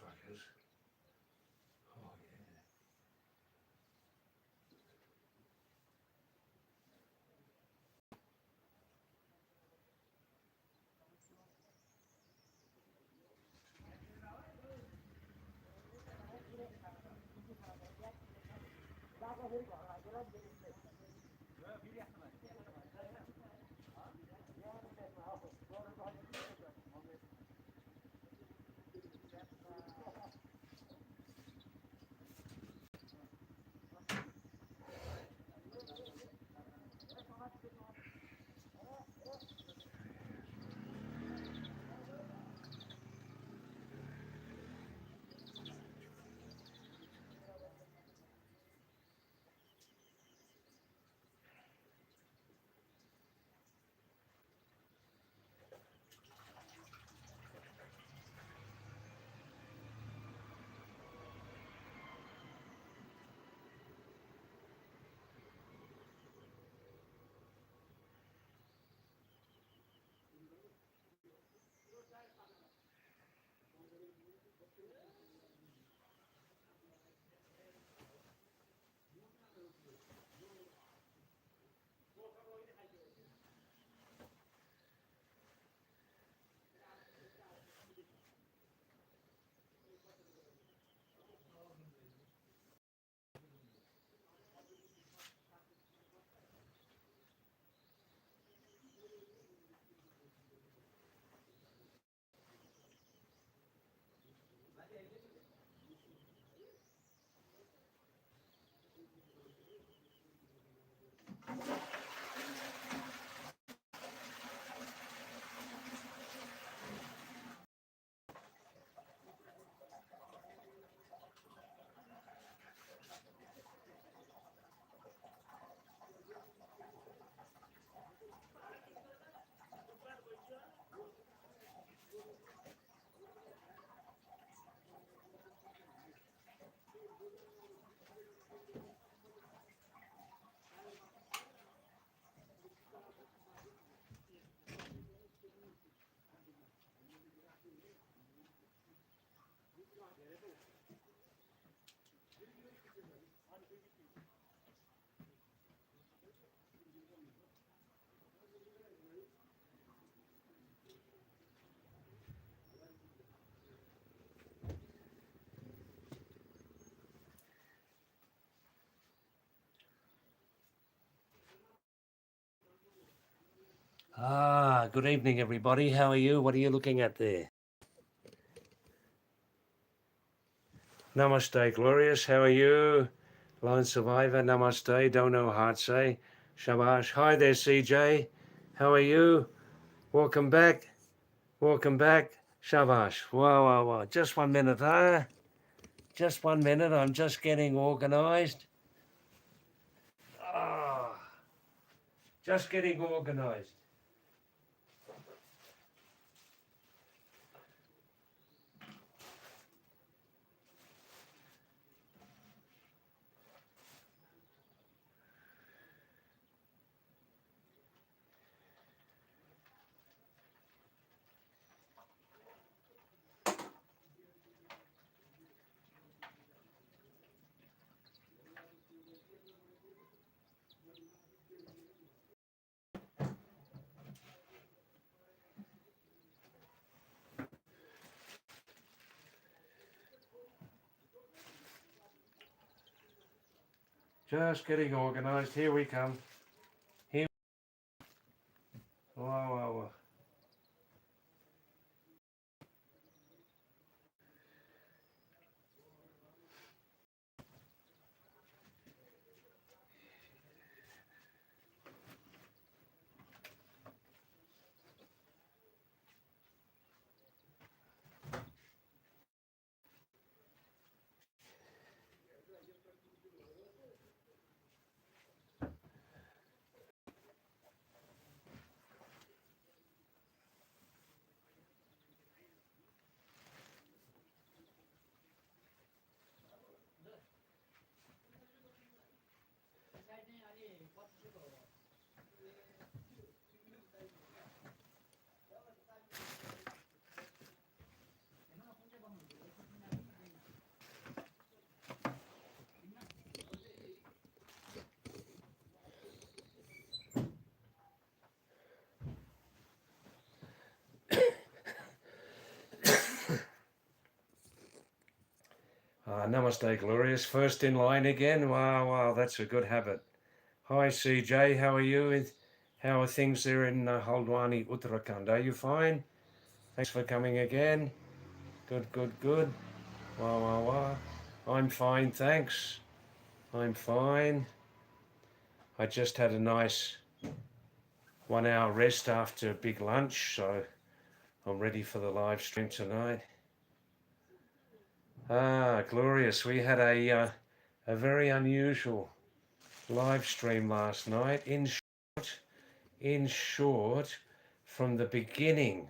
fuckers. Oh, yeah. Good evening, everybody. How are you? What are you looking at there? Namaste, Glorious. How are you? Lone Survivor. Namaste. Don't know heart say. Shabash. Hi there, CJ. How are you? Welcome back. Welcome back. Shabash. Wow, wow, wow. Just 1 minute, huh? Just 1 minute. I'm just getting organized. Just getting organized. Just getting organized. Here we come. Here. Wow, wow, wow. Namaste, Glorious. First in line again. Wow, that's a good habit. Hi, CJ. How are you? How are things there in Haldwani, Uttarakhand? Are you fine? Thanks for coming again. Good. Wow. I'm fine, thanks. I'm fine. I just had a nice 1 hour rest after a big lunch, so I'm ready for the live stream tonight. Glorious. We had a very unusual live stream last night. In short, from the beginning,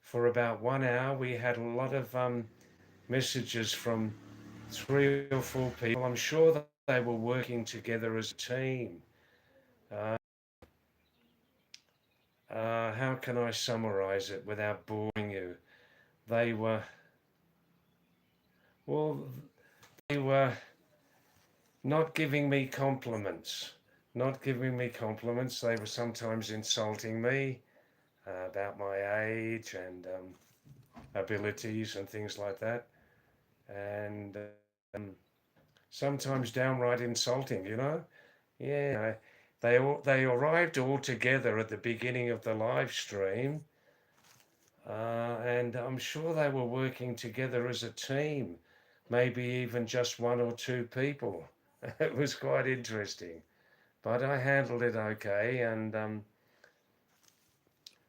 for about 1 hour, we had a lot of messages from 3 or 4 people. I'm sure that they were working together as a team. How can I summarize it without boring you? They were, well, they were not giving me compliments. They were sometimes insulting me about my age and abilities and things like that. And sometimes downright insulting, Yeah, they arrived all together at the beginning of the live stream, and I'm sure they were working together as a team, maybe even just 1 or 2 people. It was quite interesting, but I handled it okay. And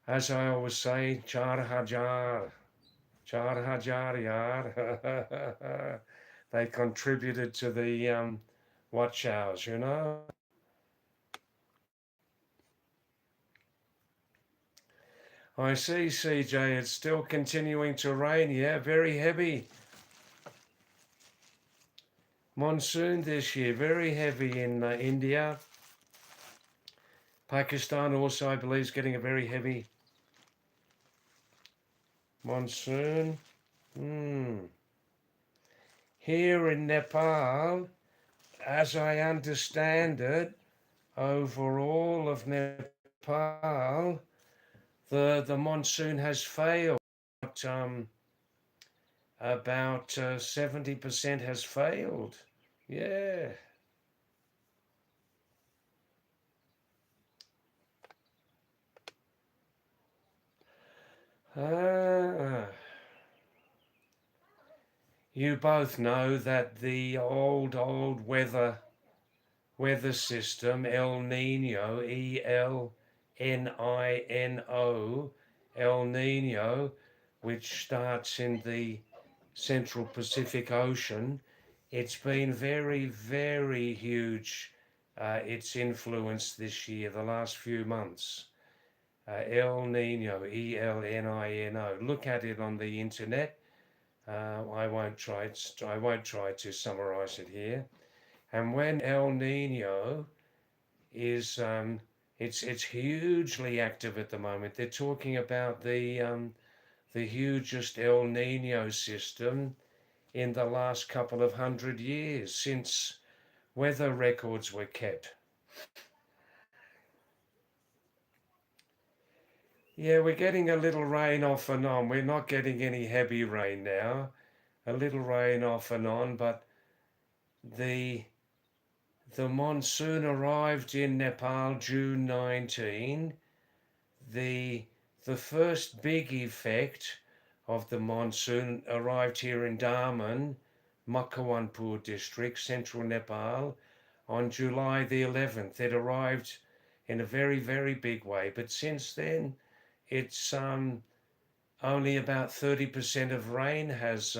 as I always say, Char Hajar Yar. They contributed to the watch hours, I see, CJ, it's still continuing to rain. Yeah, very heavy monsoon this year, very heavy in India. Pakistan also, I believe, is getting a very heavy monsoon. Here in Nepal, as I understand it, over all of Nepal, the monsoon has failed. About 70% has failed. Yeah. You both know that the old weather system, El Nino, ELNINO, El Nino, which starts in the Central Pacific Ocean, it's been very huge, its influence this year, the last few months. El Nino, ELNINO. Look at it on the internet. I won't try to summarize it here. And when El Nino is, it's hugely active at the moment. They're talking about the hugest El Nino system in the last couple of 100 years since weather records were kept. Yeah, we're getting a little rain off and on. We're not getting any heavy rain now. A little rain off and on, but the monsoon arrived in Nepal June 19. The first big effect of the monsoon arrived here in Daman, Makawanpur district, central Nepal, on July the 11th. It arrived in a very big way, but since then it's only about 30% of rain has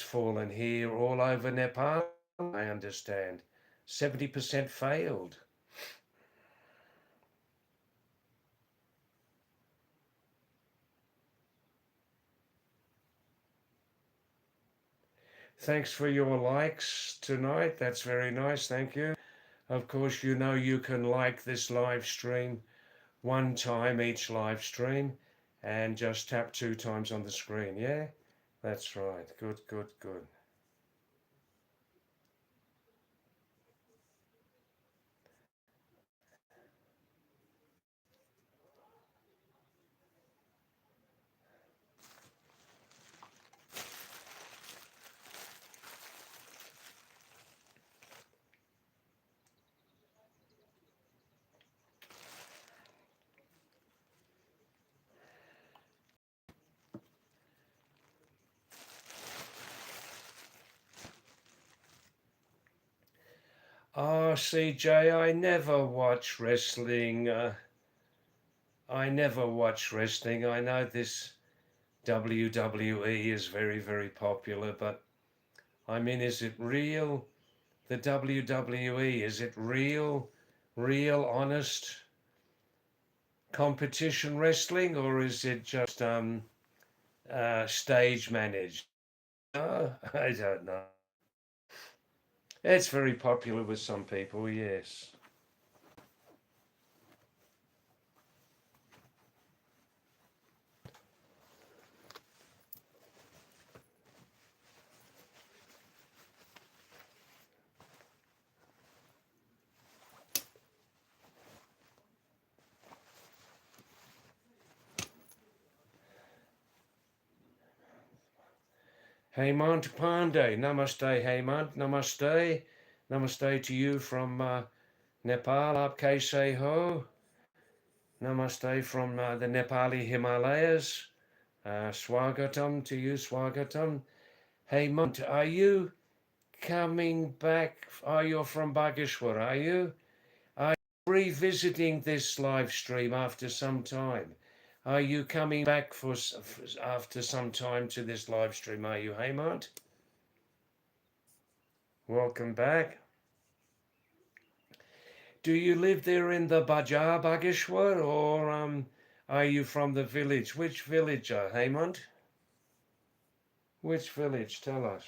fallen here all over Nepal, I understand. 70% failed. Thanks for your likes tonight. That's very nice. Thank you. Of course, you can like this live stream 1 time each live stream and just tap 2 times on the screen. Yeah, that's right. Good. Oh, CJ, I never watch wrestling. I never watch wrestling. I know this WWE is very, very popular, but I mean, is it real? The WWE, is it real, honest competition wrestling, or is it just stage managed? Oh, I don't know. It's very popular with some people, yes. Hemant Pandey, namaste, Hemant, namaste. Namaste to you from Nepal, aap kaise ho? Namaste from the Nepali Himalayas. Swagatam to you, Swagatam. Hemant, are you coming back? Are you from Bageshwar? Are you? Are you revisiting this live stream after some time? Are you coming back after some time to this live stream? Are you, Hemant? Welcome back. Do you live there in the Bajar Bageshwar, or are you from the village? Which village, Hemant? Which village? Tell us.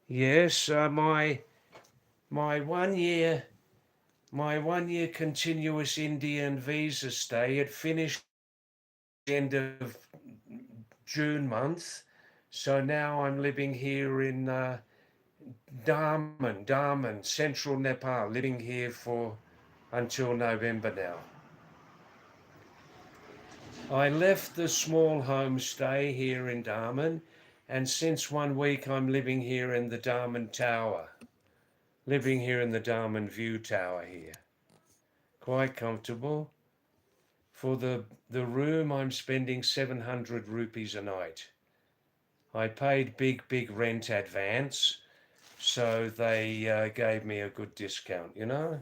Yes, my 1 year my 1 year continuous Indian visa stay, it finished end of June month. So now I'm living here in Daman, central Nepal, living here for until November now. I left the small homestay here in Daman, and since 1 week I'm living here in the Daman Tower, living here in the Daman View Tower here. Quite comfortable. For the room, I'm spending 700 rupees a night. I paid big rent advance, so they gave me a good discount, you know?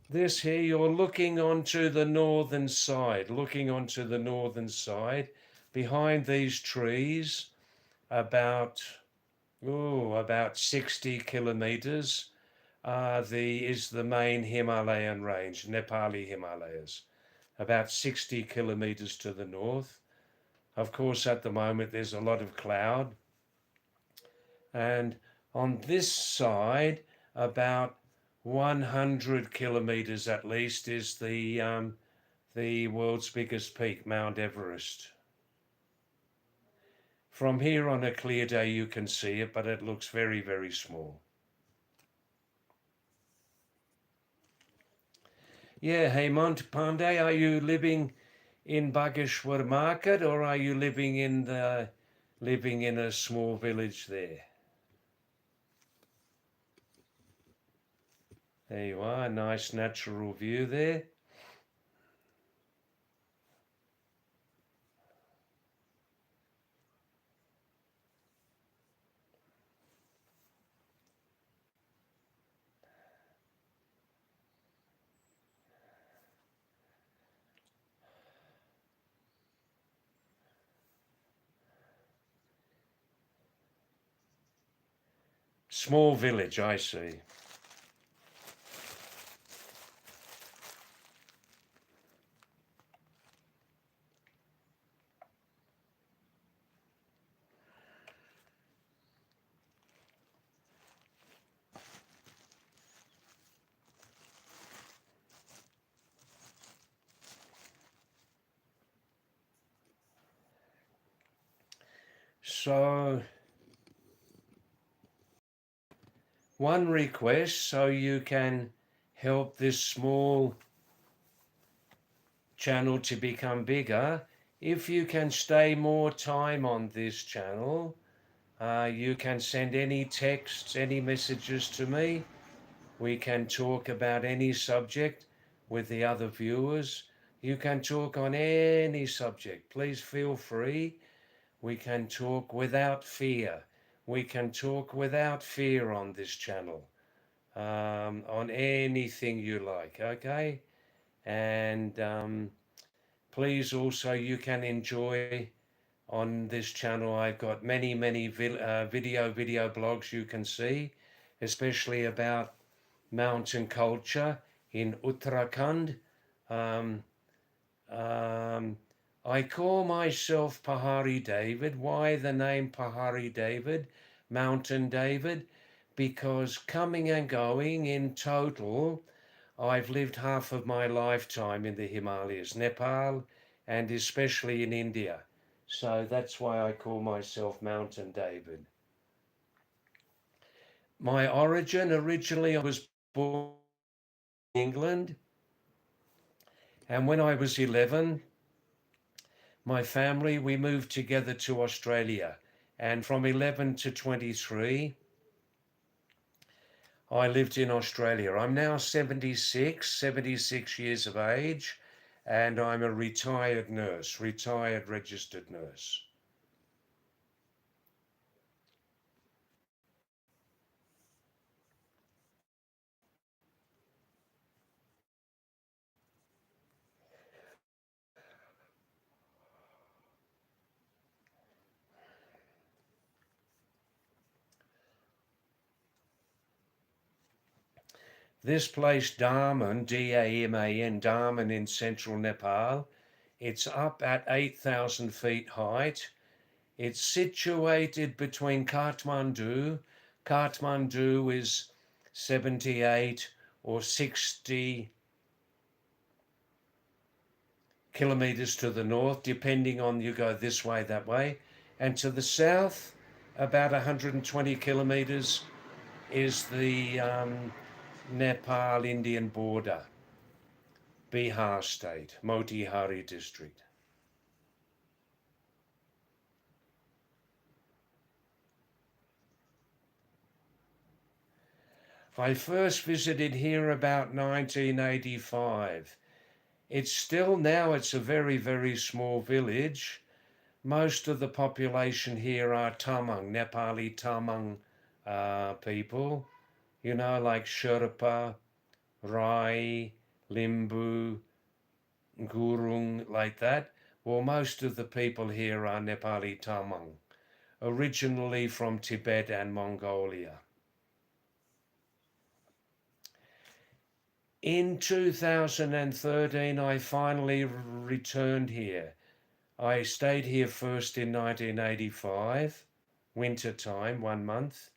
This here, you're looking onto the northern side, behind these trees, about about 60 kilometers, is the main Himalayan range, Nepali Himalayas, about 60 kilometers to the north. Of course, at the moment, there's a lot of cloud. And on this side, about 100 kilometers at least, is the world's biggest peak, Mount Everest. From here on a clear day, you can see it, but it looks very, very small. Yeah, Hemant Pandey, are you living in Bageshwar market, or are you living in a small village there? There you are, nice natural view there. Small village, I see. So one request so you can help this small channel to become bigger. If you can stay more time on this channel, you can send any texts, any messages to me. We can talk about any subject with the other viewers. You can talk on any subject. Please feel free. We can talk without fear. We can talk without fear on this channel, on anything you like, okay? And please also, you can enjoy on this channel. I've got many video blogs you can see, especially about mountain culture in Uttarakhand. Um, um, I call myself Pahadi David. Why the name Pahadi David, Mountain David? Because coming and going in total, I've lived half of my lifetime in the Himalayas, Nepal, and especially in India. So that's why I call myself Mountain David. My origin, originally I was born in England, and when I was 11, my family, we moved together to Australia. And from 11 to 23, I lived in Australia. I'm now 76 years of age, and I'm a retired nurse, retired registered nurse. This place, Daman, D-A-M-A-N, Daman in central Nepal, it's up at 8,000 feet height. It's situated between Kathmandu. Kathmandu is 78 or 60 kilometers to the north, depending on you go this way, that way. And to the south, about 120 kilometers, is the Nepal Indian border, Bihar state, Motihari district. I first visited here about 1985. It's still now, it's a very small village. Most of the population here are Tamang, Nepali Tamang people, you know, like Sherpa, Rai, Limbu, Gurung, like that. Well, most of the people here are Nepali Tamang, originally from Tibet and Mongolia. In 2013, I finally returned here. I stayed here first in 1985, winter time, 1 month,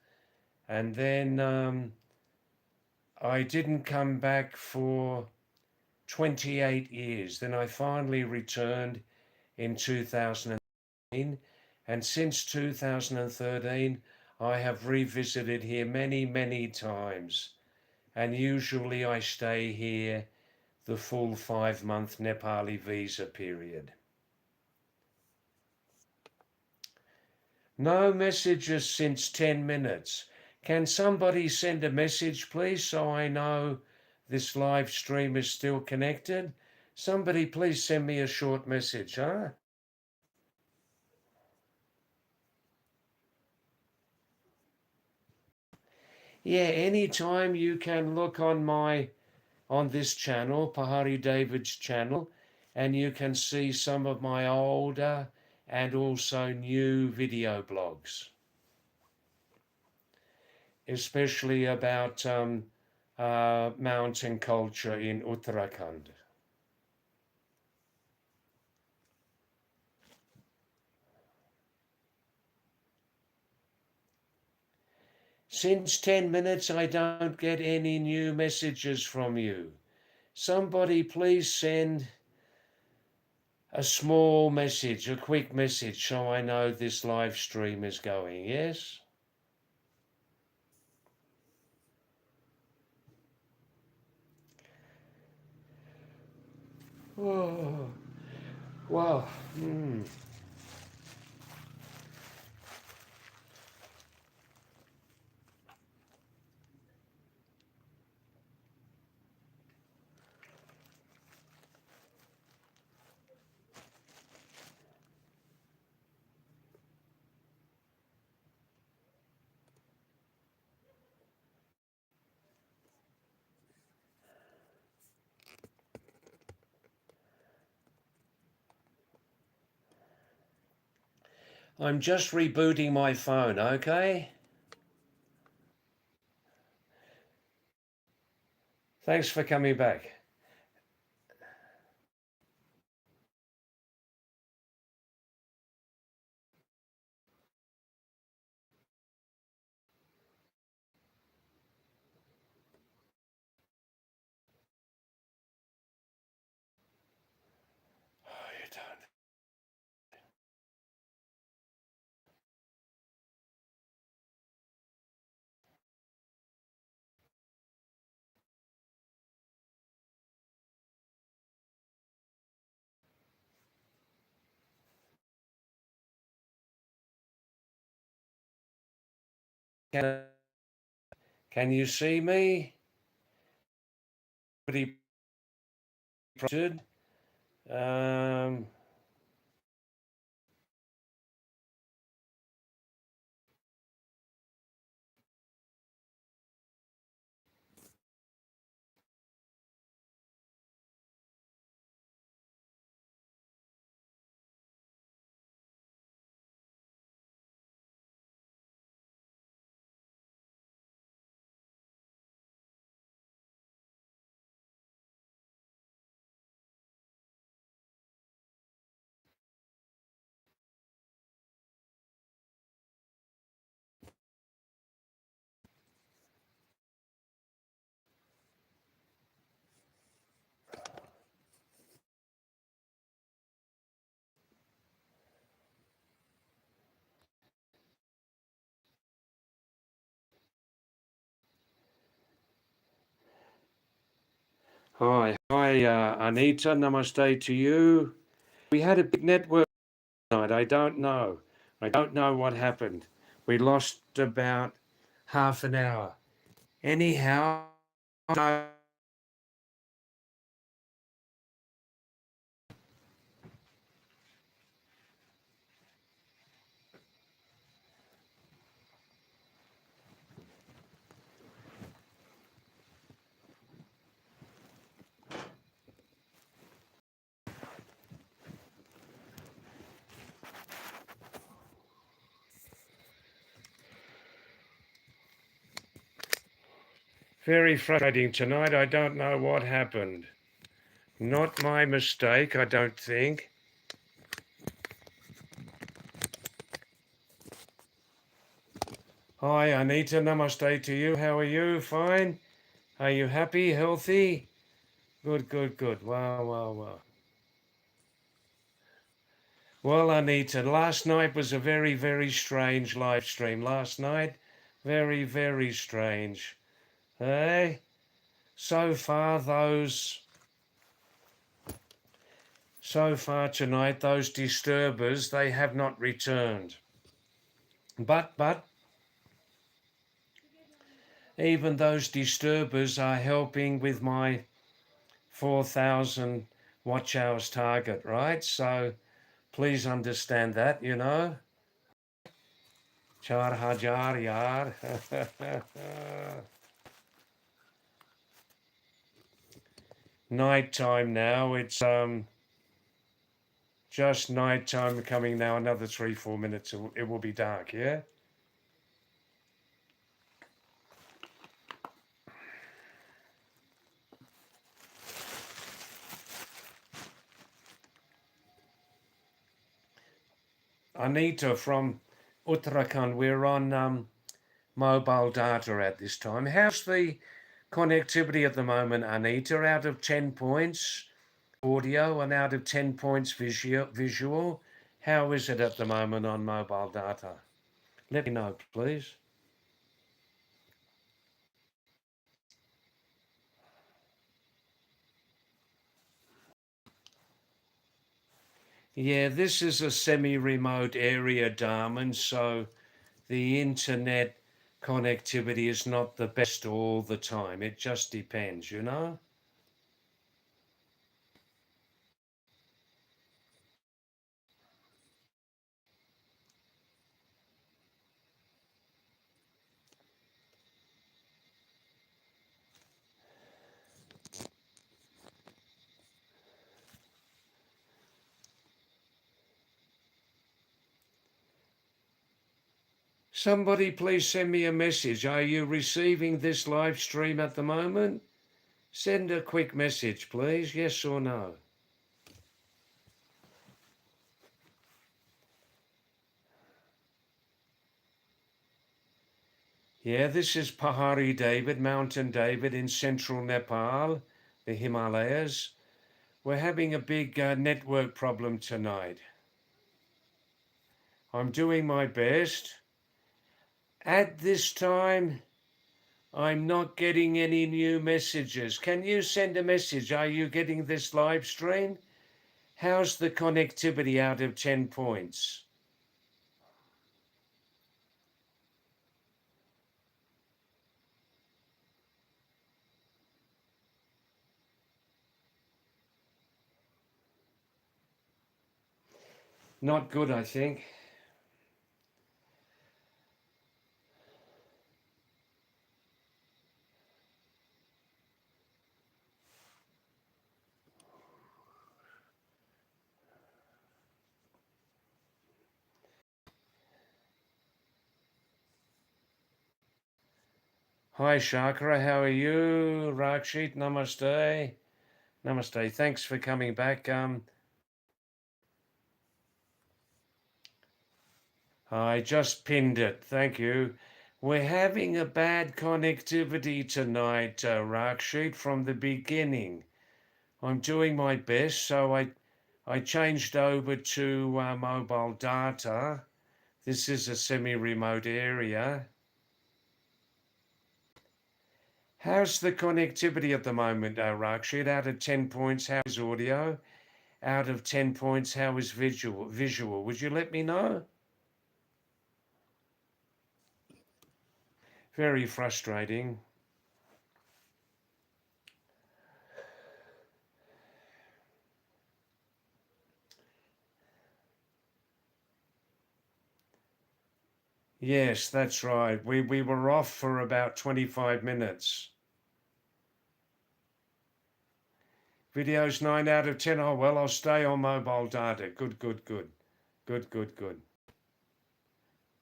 and then I didn't come back for 28 years. Then I finally returned in 2013, and since 2013, I have revisited here many times, and usually I stay here the full 5-month Nepali visa period. No messages since 10 minutes. Can somebody send a message, please, so I know this live stream is still connected? Somebody please send me a short message, huh? Yeah, anytime you can look on this channel, Pahadi David's channel, and you can see some of my older and also new video blogs, especially about mountain culture in Uttarakhand. Since 10 minutes, I don't get any new messages from you. Somebody please send a small message, a quick message, so I know this live stream is going, yes? Oh, wow. I'm just rebooting my phone, okay? Thanks for coming back. Oh, you don't. Can you see me? Pretty good. Um, hi, Anita. Namaste to you. We had a big network tonight. I don't know what happened. We lost about half an hour. Anyhow, very frustrating tonight. I don't know what happened. Not my mistake, I don't think. Hi, Anita. Namaste to you. How are you? Fine? Are you happy? Healthy? Good, good, good. Wow, wow, wow. Well, Anita, last night was a very, very strange live stream. Last night, very, very strange. Hey, so far so far tonight, those disturbers, they have not returned. But even those disturbers are helping with my 4,000 watch hours target, right? So please understand that, you know. Char hajar yar. Night time now. It's just night time coming now. Another 3-4 minutes. It will be dark. Yeah. Anita from Uttarakhand. We're on mobile data at this time. How's the connectivity at the moment, Anita? Out of 10 points, audio, and out of 10 points, visual. How is it at the moment on mobile data? Let me know, please. Yeah, this is a semi-remote area, Darman, so the internet connectivity is not the best all the time. It just depends, you know? Somebody please send me a message. Are you receiving this live stream at the moment? Send a quick message, please. Yes or no? Yeah, this is Pahadi David, Mountain David in central Nepal, the Himalayas. We're having a big network problem tonight. I'm doing my best. At this time, I'm not getting any new messages. Can you send a message? Are you getting this live stream? How's the connectivity out of 10 points? Not good, I think. Hi, Shakra. How are you? Rakshit, namaste. Namaste. Thanks for coming back. I just pinned it. Thank you. We're having a bad connectivity tonight, Rakshit, from the beginning. I'm doing my best, so I changed over to mobile data. This is a semi-remote area. How's the connectivity at the moment, Rakshit? Out of 10 points, how is audio? Out of 10 points, how is visual? Would you let me know? Very frustrating. Yes, that's right. We were off for about 25 minutes. Videos 9 out of 10. Oh, well, I'll stay on mobile data. Good, good, good. Good, good, good.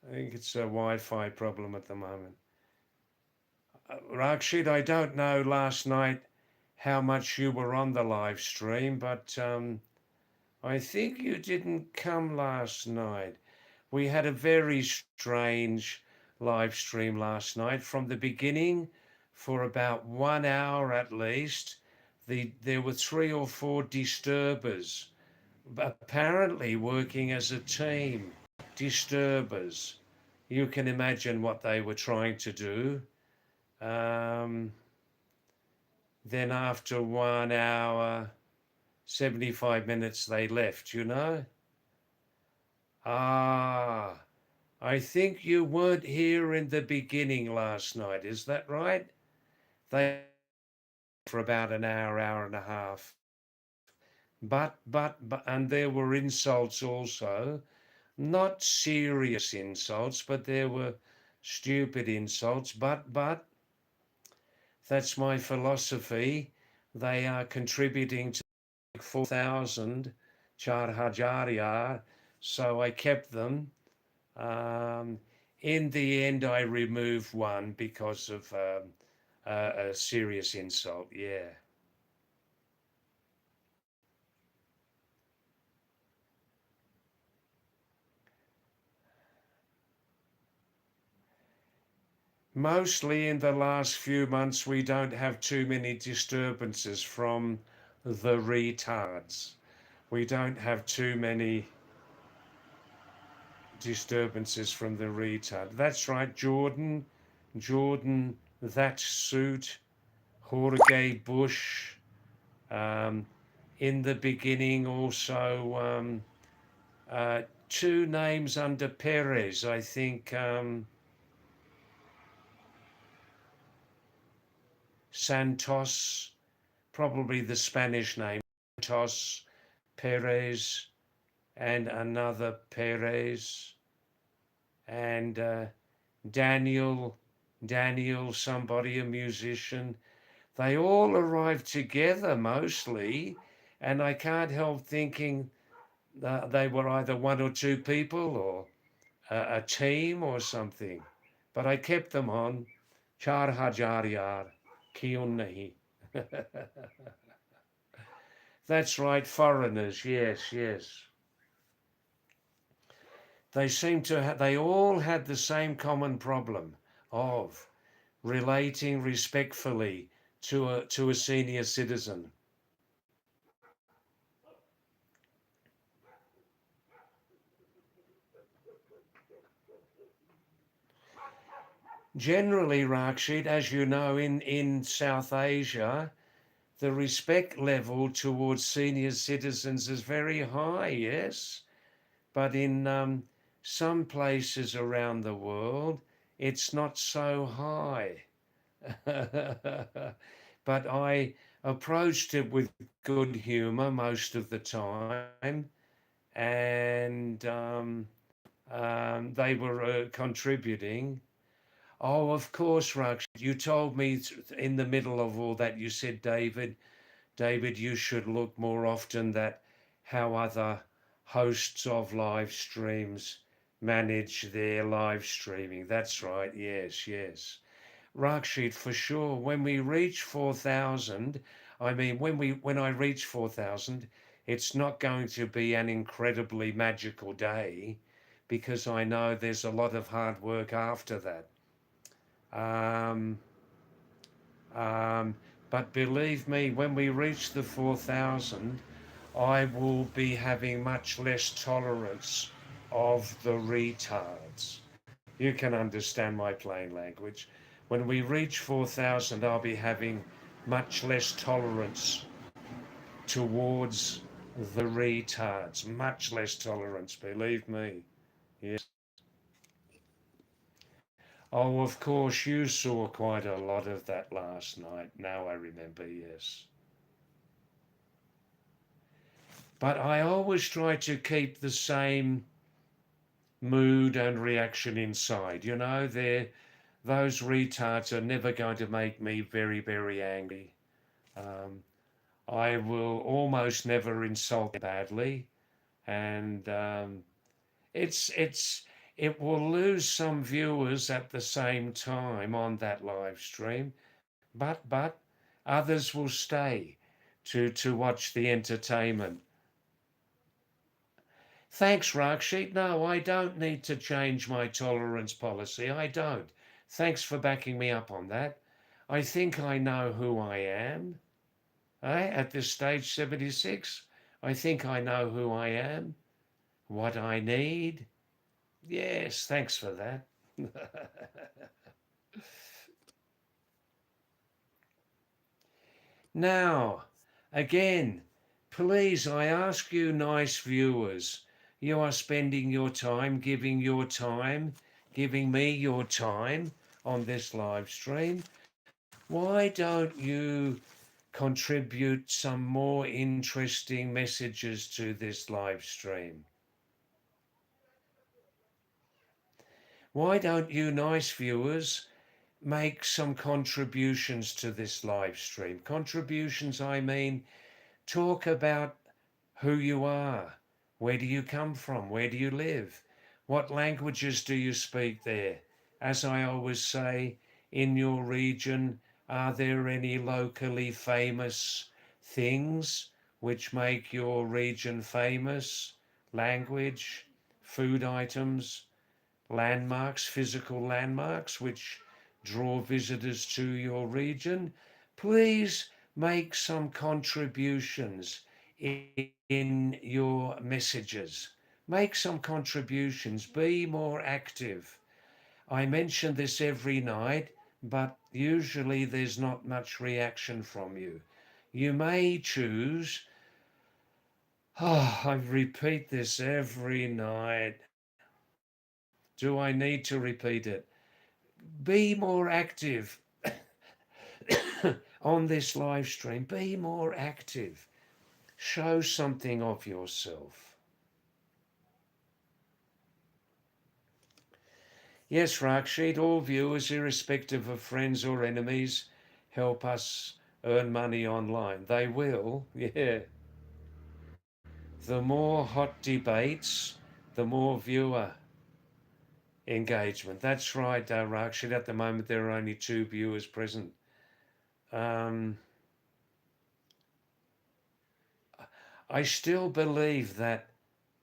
I think it's a Wi-Fi problem at the moment. Rakshit, I don't know last night how much you were on the live stream, but I think you didn't come last night. We had a very strange live stream last night from the beginning for about 1 hour at least. There were 3 or 4 disturbers, apparently working as a team. Disturbers. You can imagine what they were trying to do. Um, then after 1 hour, 75 minutes, they left, you know? Ah, I think you weren't here in the beginning last night, is that right? They for about an hour, hour and a half. But, and there were insults also, not serious insults, but there were stupid insults. But that's my philosophy. They are contributing to 4,000 Charhajaria, so I kept them. In the end, I removed one because of a serious insult. Yeah. Mostly in the last few months, we don't have too many disturbances from the retards. We don't have too many disturbances from the retard. That's right, Jordan. Jordan, that suit, Jorge Bush. Um, in the beginning, also Two names under Perez, I think. Santos, probably the Spanish name, Santos, Perez, and another Perez, and Daniel, somebody, a musician. They all arrived together mostly, and I can't help thinking that they were either one or two people or a team or something. But I kept them on. Char hajar yar, kyun nahi. That's right, foreigners. Yes, yes. They seem to have. They all had the same common problem of relating respectfully to a senior citizen. Generally, Rakshit, as you know, in South Asia, the respect level towards senior citizens is very high, yes. But in some places around the world, it's not so high. But I approached it with good humor most of the time, and they were contributing. Oh, of course, Raksh. You told me in the middle of all that, you said, David, you should look more often at how other hosts of live streams manage their live streaming. That's right. Yes, yes. Rakshit, for sure. When we reach 4,000, I mean, when I reach 4,000, it's not going to be an incredibly magical day because I know there's a lot of hard work after that. Um, um, but believe me, when we reach the 4,000, I will be having much less tolerance of the retards. You can understand my plain language. When we reach 4,000, I'll be having much less tolerance towards the retards. Much less tolerance, believe me. Yes. Oh, of course, you saw quite a lot of that last night. Now I remember, yes. But I always try to keep the same mood and reaction inside. You know, those retards are never going to make me very, very angry. Um, I will almost never insult them badly, and it's it will lose some viewers at the same time on that live stream, but others will stay to watch the entertainment. Thanks, Rakshit. No, I don't need to change my tolerance policy. I don't. Thanks for backing me up on that. I think I know who I am. At this stage, 76, I think I know who I am, what I need. Yes, thanks for that. Now, again, please, I ask you, nice viewers, you are spending your time, giving me your time on this live stream. Why don't you contribute some more interesting messages to this live stream? Why don't you, nice viewers, make some contributions to this live stream? Contributions, I mean, talk about who you are. Where do you come from? Where do you live? What languages do you speak there? As I always say, in your region, are there any locally famous things which make your region famous? Language, food items, landmarks, physical landmarks which draw visitors to your region? Please make some contributions in your messages. Make some contributions, be more active. I mention this every night, but usually there's not much reaction from you. You may choose Oh, I repeat this every night. Do I need to repeat it? Be more active on this live stream. Be more active. Show something of yourself. Yes, Rakshit, all viewers, irrespective of friends or enemies, help us earn money online. They will, yeah. The more hot debates, the more viewer engagement. That's right, Rakshit. At the moment, there are only 2 viewers present. I still believe that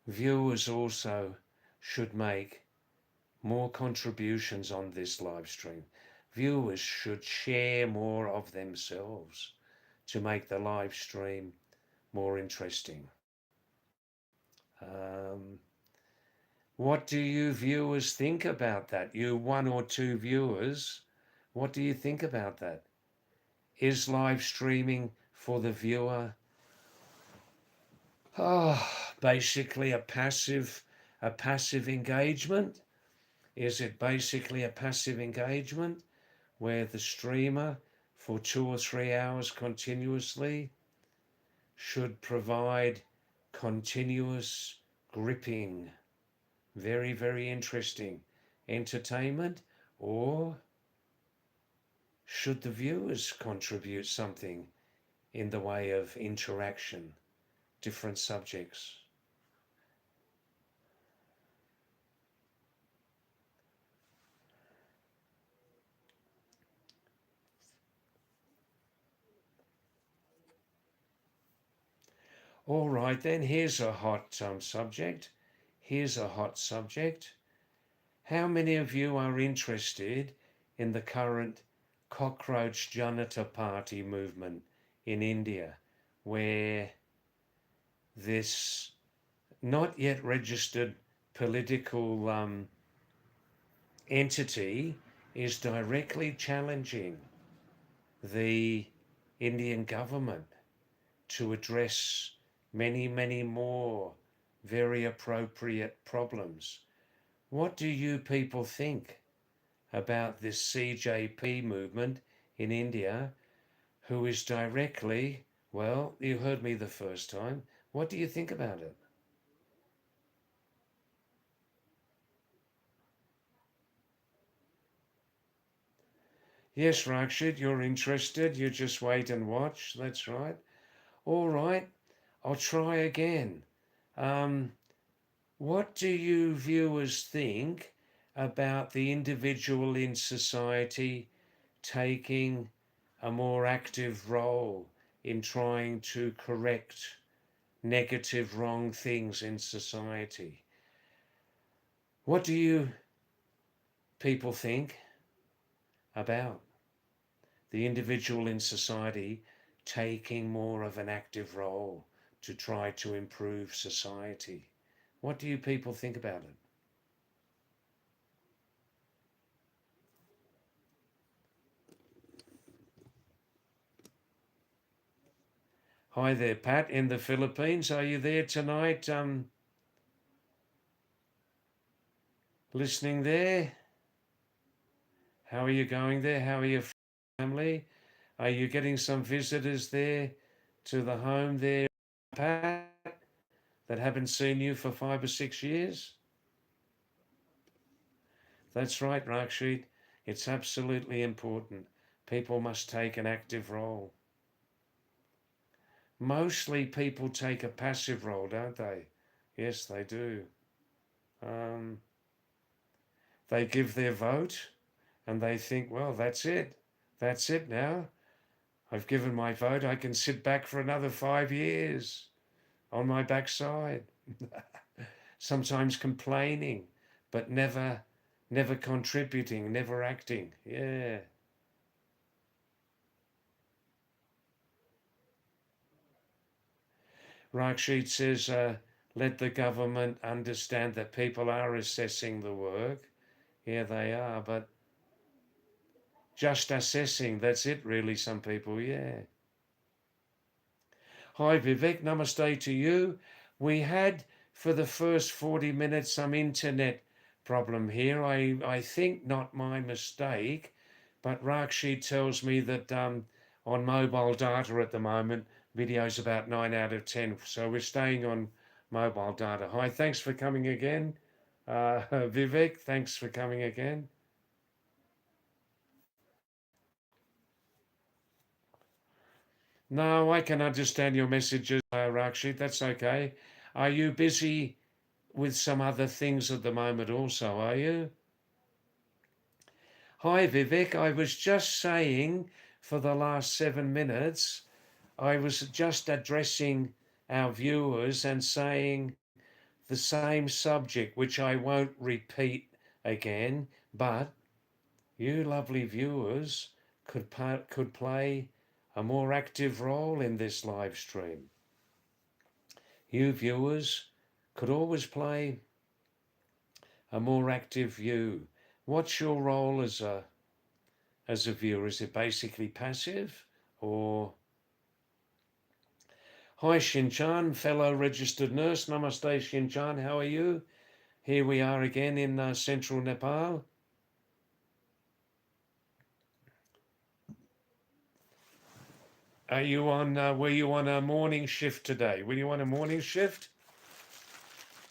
viewers also should make more contributions on this live stream. Viewers should share more of themselves to make the live stream more interesting. What do you viewers think about that? You 1 or 2 viewers, what do you think about that? Is live streaming for the viewer basically a passive engagement? Is it basically a passive engagement where the streamer for 2 or 3 hours continuously should provide continuous, gripping, very, very interesting entertainment? Or should the viewers contribute something in the way of interaction, different subjects? All right, then, here's a hot subject. Here's a hot subject. How many of you are interested in the current Cockroach Janata Party movement in India, where this not yet registered political entity is directly challenging the Indian government to address many, many more very appropriate problems? What do you people think about this CJP movement in India, who is directly, well, you heard me the first time. What do you think about it? Yes, Rakshit, you're interested. You just wait and watch. That's right. All right, I'll try again. What do you viewers think about the individual in society taking a more active role in trying to correct negative, wrong things in society? What do you people think about the individual in society taking more of an active role to try to improve society? What do you people think about it? Hi there, Pat, in the Philippines. Are you there tonight? Listening there? How are you going there? How are your family? Are you getting some visitors there to the home there, Pat, that haven't seen you for 5 or 6 years? That's right, Rakshit. It's absolutely important. People must take an active role. Mostly people take a passive role, don't they? Yes, they do. Um, they give their vote and they think, well, that's it. That's it now. I've given my vote. I can sit back for another 5 years on my backside. Sometimes complaining, but never contributing, never acting. Yeah. Rakshit says, let the government understand that people are assessing the work. Yeah, they are, but just assessing, that's it really, some people, yeah. Hi Vivek, namaste to you. We had for the first 40 minutes some internet problem here. I think not my mistake, but Rakshi tells me that on mobile data at the moment, video's about 9 out of 10. So we're staying on mobile data. Hi, thanks for coming again. Vivek, thanks for coming again. No, I can understand your messages, Rakshi. That's okay. Are you busy with some other things at the moment also, are you? Hi, Vivek. I was just saying for the last 7 minutes, I was just addressing our viewers and saying the same subject, which I won't repeat again, but you lovely viewers could play a more active role in this live stream. You viewers could always play a more active view. What's your role as a viewer? Is it basically passive or? Hi Shinchan, fellow registered nurse. Namaste Shinchan, how are you? Here we are again in central Nepal. Are you on? Were you on a morning shift today? Were you on a morning shift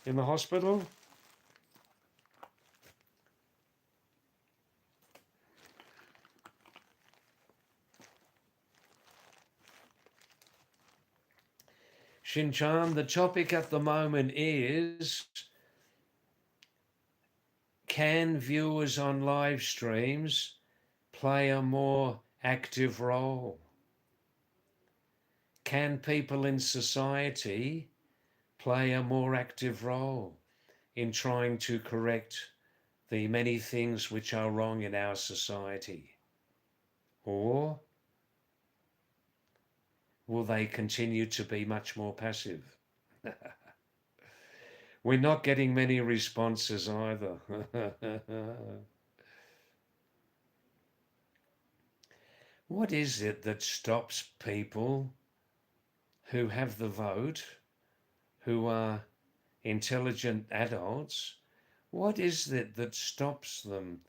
in the hospital? Shinchan, the topic at the moment is, can viewers on live streams play a more active role? Can people in society play a more active role in trying to correct the many things which are wrong in our society? Or will they continue to be much more passive? We're not getting many responses either. What is it that stops people who have the vote, who are intelligent adults? What is it that stops them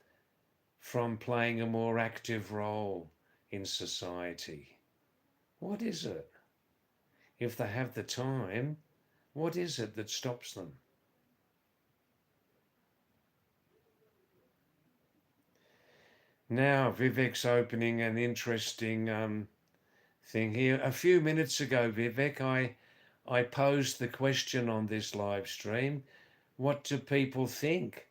from playing a more active role in society? What is it? If they have the time, what is it that stops them? Now, Vivek's opening an interesting thing here. A few minutes ago, Vivek, I posed the question on this live stream: what do people think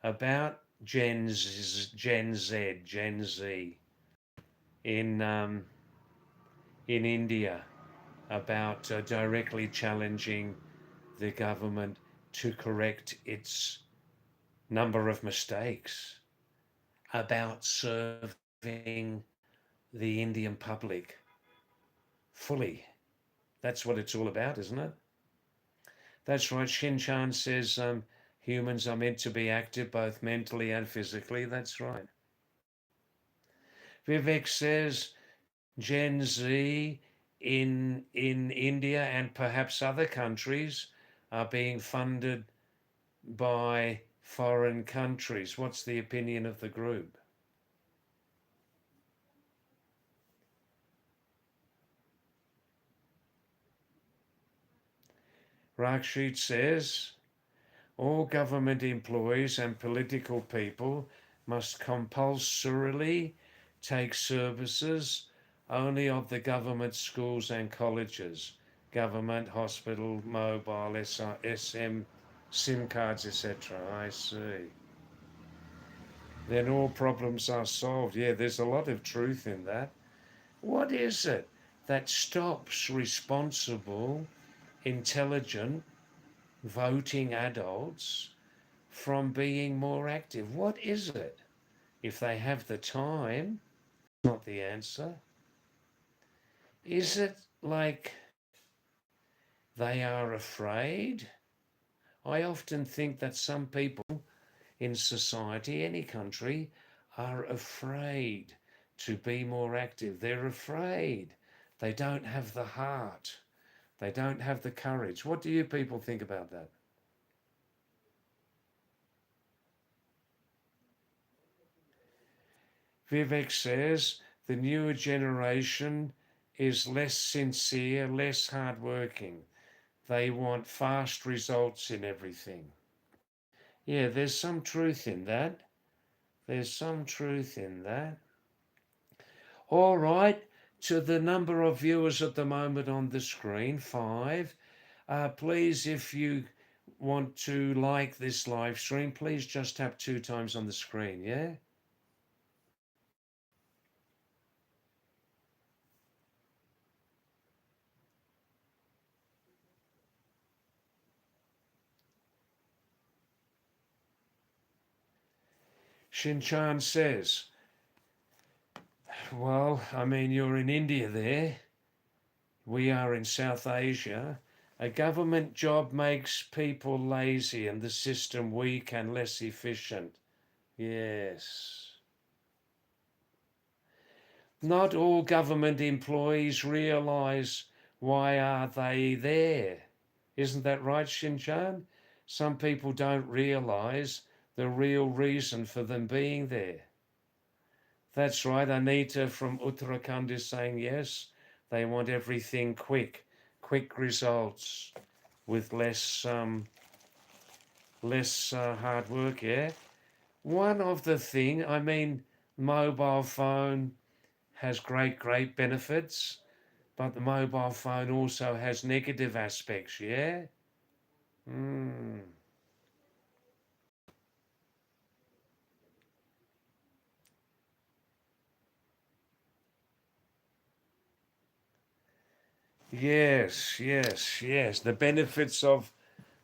about Gen Z in India, about directly challenging the government to correct its number of mistakes, about serving the Indian public fully. That's what it's all about, isn't it? That's right. Shinchan says humans are meant to be active both mentally and physically. That's right. Vivek says Gen Z in India and perhaps other countries are being funded by foreign countries. What's the opinion of the group? Rakshit says all government employees and political people must compulsorily take services only of the government schools and colleges, government, hospital, mobile, SM, SIM cards, etc. I see. Then all problems are solved. Yeah, there's a lot of truth in that. What is it that stops responsible, intelligent, voting adults from being more active? What is it? If they have the time, not the answer. Is it like they are afraid? I often think that some people in society, any country, are afraid to be more active. They're afraid. They don't have the heart. They don't have the courage. What do you people think about that? Vivek says the newer generation is less sincere, less hardworking. They want fast results in everything. Yeah, there's some truth in that. There's some truth in that. All right, to the number of viewers at the moment on the screen, 5. Please, if you want to like this live stream, please just tap 2 times on the screen, yeah? Shinchan says, well, I mean, you're in India there. We are in South Asia. A government job makes people lazy and the system weak and less efficient. Yes. Not all government employees realise why are they there. Isn't that right, Shinchan? Some people don't realise the real reason for them being there. That's right, Anita from Uttarakhand is saying yes. They want everything quick results with less hard work, yeah? One of the thing, I mean, mobile phone has great benefits, but the mobile phone also has negative aspects, yeah? Mm. Yes. The benefits of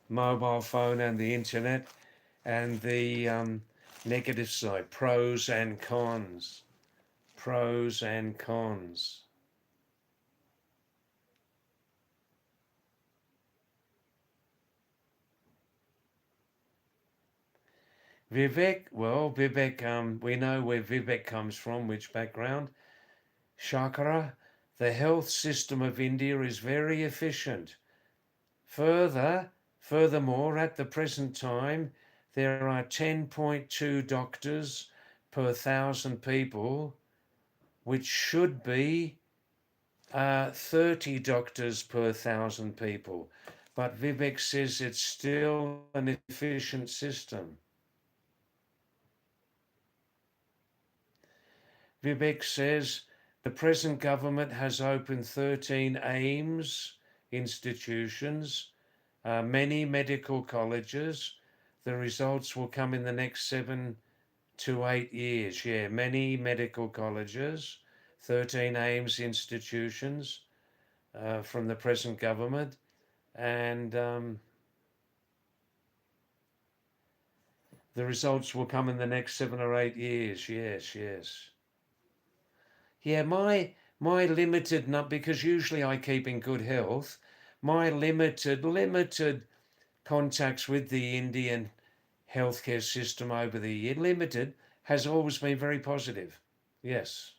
mobile phone and the internet and the negative side, pros and cons. Pros and cons. Vivek, well, Vivek, we know where Vivek comes from, which background. Shakara, the health system of India is very efficient. Furthermore, at the present time, there are 10.2 doctors per 1,000 people, which should be 30 doctors per 1,000 people. But Vivek says it's still an efficient system. Vivek says the present government has opened 13 AIMS institutions, many medical colleges. The results will come in the next 7 to 8 years. Yeah, many medical colleges, 13 AIMS institutions from the present government, and the results will come in the next 7 or 8 years. Yes. Yeah, my limited because usually I keep in good health. My limited contacts with the Indian healthcare system over the year, limited, has always been very positive. Yes.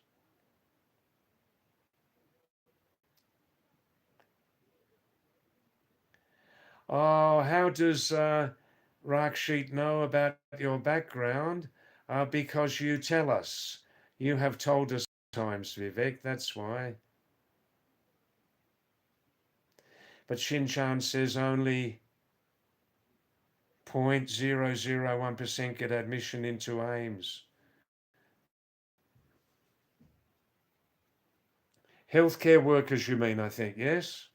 Oh, how does Rakshit know about your background? Because you tell us. You have told us times, Vivek. That's why. But Shinchan says only 0.001% get admission into AIMS. Healthcare workers, you mean, I think, yes?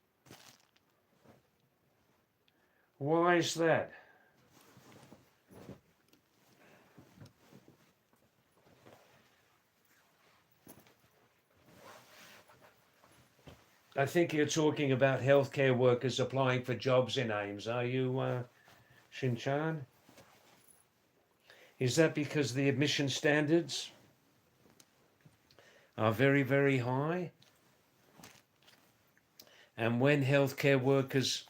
Why is that? I think you're talking about healthcare workers applying for jobs in AIMS. Are you, Shinchan? Is that because the admission standards are very high? And when healthcare workers,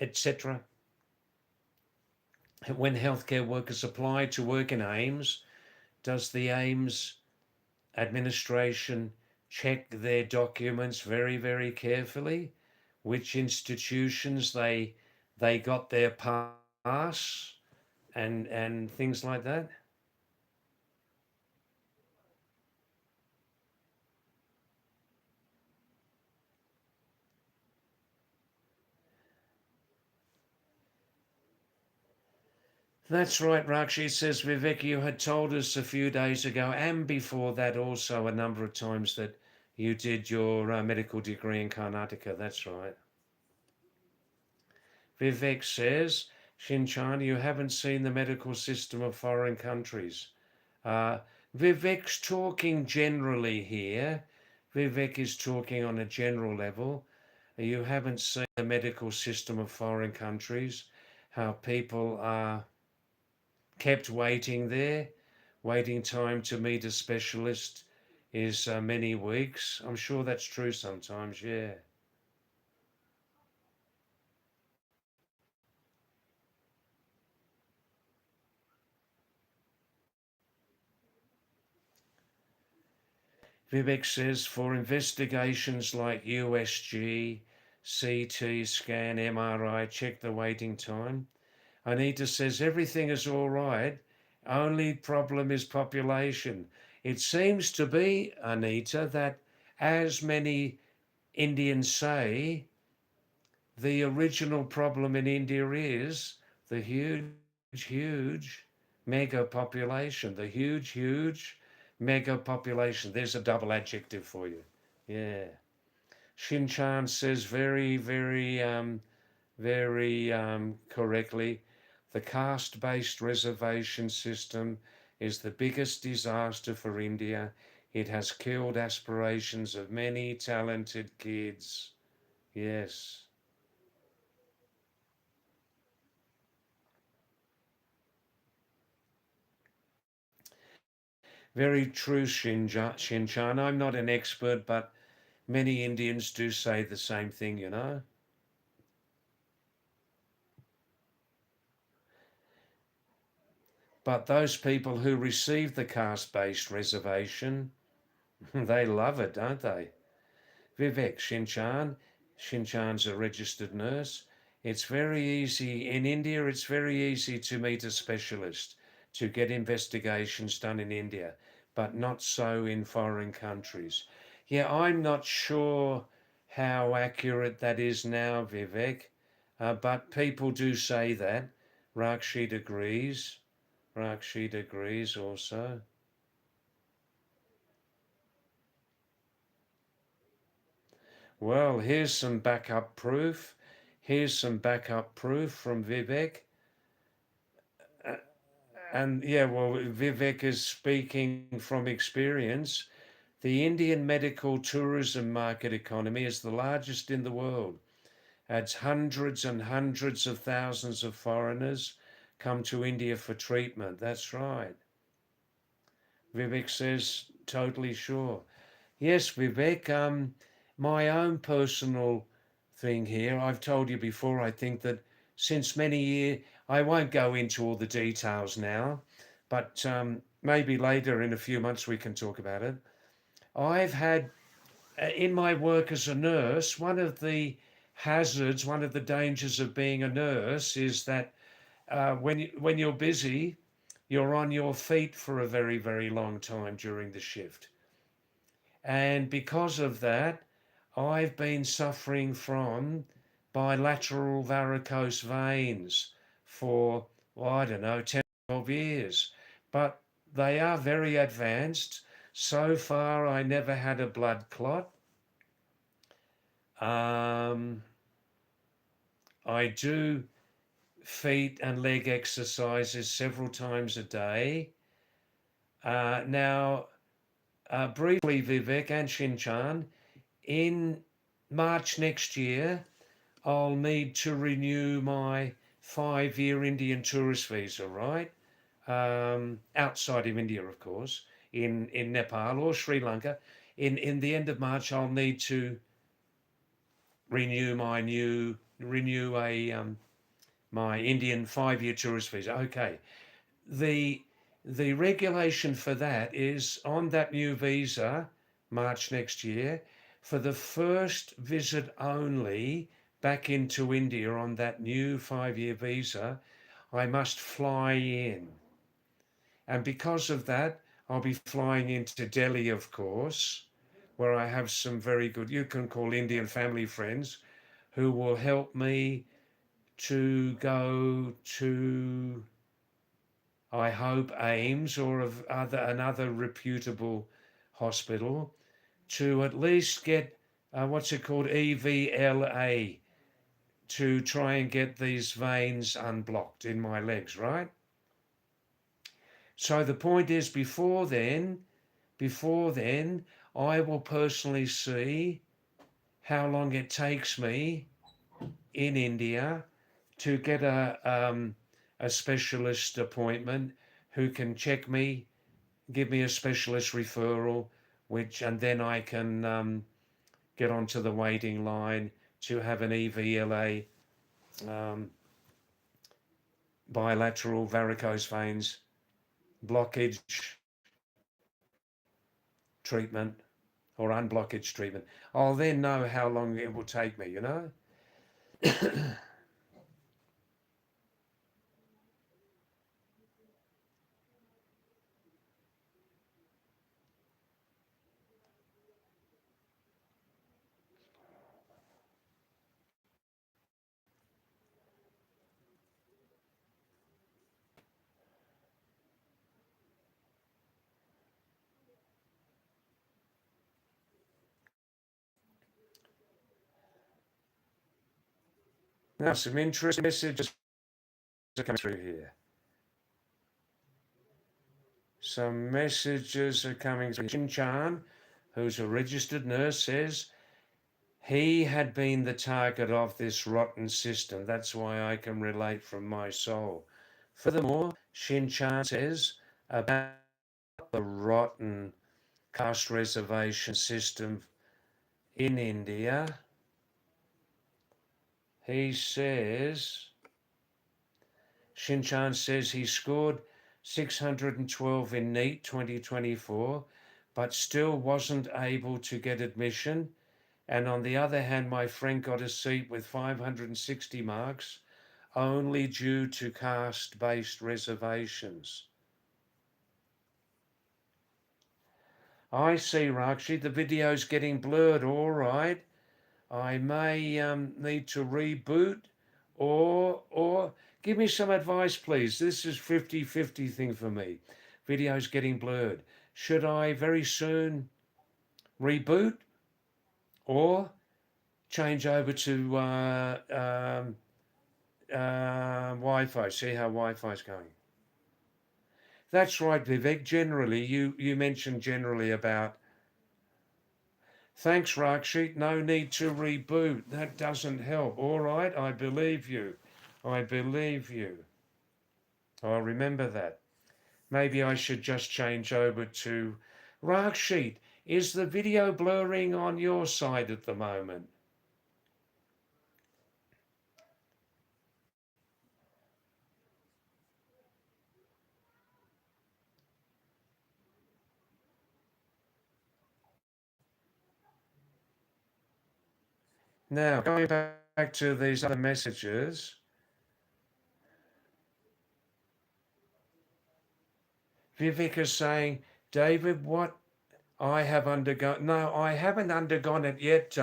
etc., when healthcare workers apply to work in AIMS, does the AIMS administration check their documents very carefully? which institutions they got their pass and things like that? That's right, Rakshi says, Vivek, you had told us a few days ago and before that also a number of times that you did your medical degree in Karnataka. That's right. Vivek says, Shinchan, you haven't seen the medical system of foreign countries. Uh, Vivek's talking generally here. Vivek is talking on a general level. You haven't seen the medical system of foreign countries, how people are kept waiting there. Waiting time to meet a specialist is many weeks. I'm sure that's true sometimes, yeah. Vivek says for investigations like USG, CT scan, MRI, check the waiting time. Anita says everything is all right. Only problem is population. It seems to be, Anita, that as many Indians say, the original problem in India is the huge mega population. The huge mega population. There's a double adjective for you. Yeah. Shinchan says very correctly, the caste-based reservation system is the biggest disaster for India. It has killed aspirations of many talented kids. Yes. Very true, Shinchan. I'm not an expert, but many Indians do say the same thing, you know. But those people who receive the caste-based reservation, they love it, don't they? Vivek, Shinchan's a registered nurse. It's very easy in India, it's very easy to meet a specialist, to get investigations done in India, but not so in foreign countries. Yeah, I'm not sure how accurate that is now, Vivek, but people do say that. Rakshit agrees. Rakshit agrees also. Well, here's some backup proof. Here's some backup proof from Vivek. Uh, And yeah, well, Vivek is speaking from experience. The Indian medical tourism market economy is the largest in the world. Adds hundreds and hundreds of thousands of foreigners come to India for treatment. That's right. Vivek says, totally sure. Yes, Vivek, my own personal thing here, I've told you before, I think that since many years, I won't go into all the details now, but maybe later in a few months we can talk about it. I've had, in my work as a nurse, one of the hazards, one of the dangers of being a nurse is that when you're busy, you're on your feet for a very, very long time during the shift. And because of that, I've been suffering from bilateral varicose veins for, well, I don't know, 10, 12 years. But they are very advanced. So far, I never had a blood clot. Um, I do feet and leg exercises several times a day. Now, briefly, Vivek and Shinchan, in March next year, I'll need to renew my 5-year Indian tourist visa, right? Outside of India, of course, in Nepal or Sri Lanka. In the end of March, I'll need to renew a my Indian 5-year tourist visa. Okay, the the regulation for that is on that new visa, March next year, for the first visit only, back into India on that new 5-year visa, I must fly in. And because of that, I'll be flying into Delhi, of course, where I have some very good, you can call Indian family friends, who will help me to go to, I hope, AIMS or another reputable hospital to at least get, what's it called, EVLA, to try and get these veins unblocked in my legs, right? So the point is, before then, I will personally see how long it takes me in India to get a specialist appointment who can check me, give me a specialist referral, and then I can get onto the waiting line to have an EVLA, bilateral varicose veins blockage treatment or unblockage treatment. I'll then know how long it will take me, you know? Now, some interesting messages are coming through here. Some messages are coming through. Shin Chan, who's a registered nurse, says he had been the target of this rotten system. That's why I can relate from my soul. Furthermore, Shin Chan says about the rotten caste reservation system in India. He says, Shinchan says he scored 612 in NEET 2024, but still wasn't able to get admission. And on the other hand, my friend got a seat with 560 marks only due to caste-based reservations. I see, Rakshi, the video's getting blurred, all right. I may need to reboot or give me some advice, please. This is 50-50 thing for me. Video's getting blurred. Should I very soon reboot or change over to Wi-Fi? See how Wi-Fi's going. That's right, Vivek. Generally, you mentioned generally about. Thanks, Rakshi. No need to reboot. That doesn't help. All right, I believe you. I believe you. I'll remember that. Maybe I should just change over to Rakshi. Is the video blurring on your side at the moment? Now, going back to these other messages, Vivek is saying, David, what I have undergone. No, I haven't undergone it yet.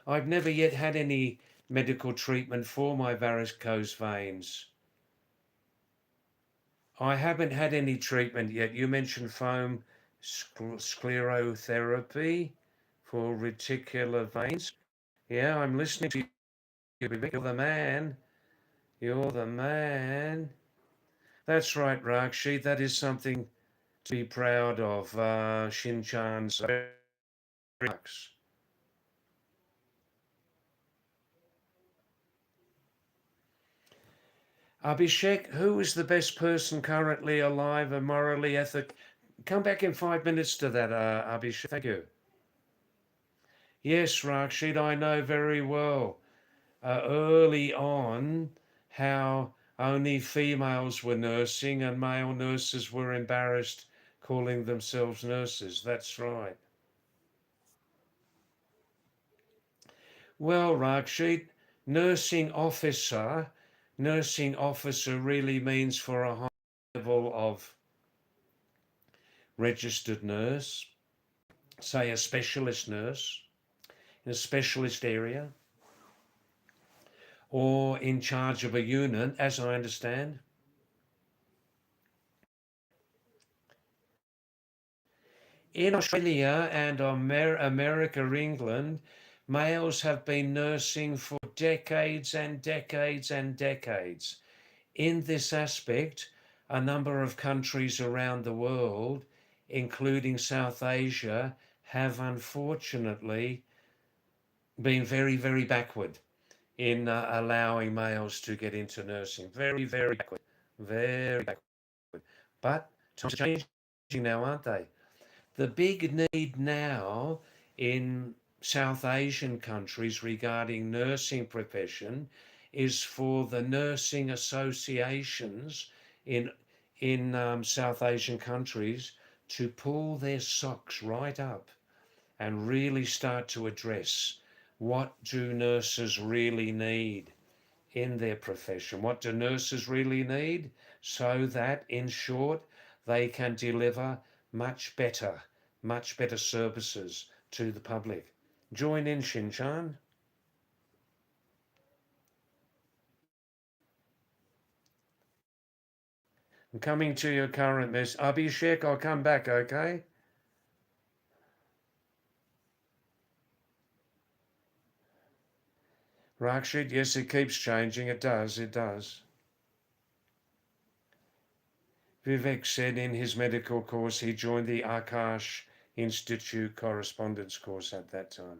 I've never yet had any medical treatment for my varicose veins. I haven't had any treatment yet. You mentioned foam sclerotherapy for reticular veins. Yeah, I'm listening to you. You're the man. You're the man. That's right, Rakshi. That is something to be proud of. Shinchan's remarks. Abhishek, who is the best person currently alive and morally ethical? Come back in 5 minutes to that, Abhishek. Thank you. Yes, Rakshid, I know very well. Early on, how only females were nursing and male nurses were embarrassed calling themselves nurses. That's right. Well, Rakshid, nursing officer really means for a high level of registered nurse, say a specialist nurse in a specialist area, or in charge of a unit, as I understand. In Australia and America, England, males have been nursing for decades and decades and decades. In this aspect, a number of countries around the world, including South Asia, have unfortunately been very, very backward in allowing males to get into nursing. Very, very backward. Very backward. But times are changing now, aren't they? The big need now in South Asian countries regarding nursing profession is for the nursing associations in South Asian countries to pull their socks right up and really start to address what do nurses really need in their profession. What do nurses really need so that, in short, they can deliver much better services to the public. Join in, Shinchan. I'm coming to your current mess. Abhishek, I'll come back, okay? Rakshit, yes, it keeps changing. It does, it does. Vivek said in his medical course he joined the Akash Institute correspondence course at that time.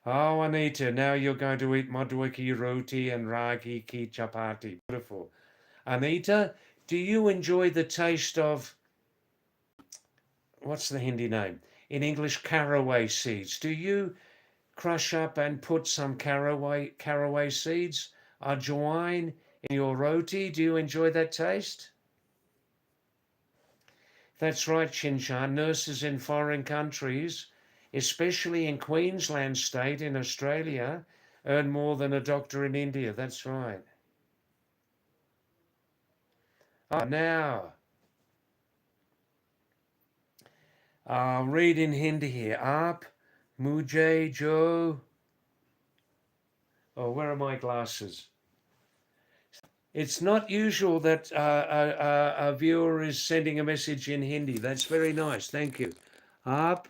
Oh, Anita, now you're going to eat madhua ki roti and ragi ki chapati. Beautiful. Anita, do you enjoy the taste of, what's the Hindi name? In English, caraway seeds. Do you crush up and put some caraway seeds, ajwain, in your roti? Do you enjoy that taste? That's right, Chinchan. Nurses in foreign countries, especially in Queensland state in Australia, earn more than a doctor in India. That's right. Now, I'll read in Hindi here. Aap, mujhe jo... Oh, where are my glasses? It's not usual that a viewer is sending a message in Hindi. That's very nice. Thank you. Aap,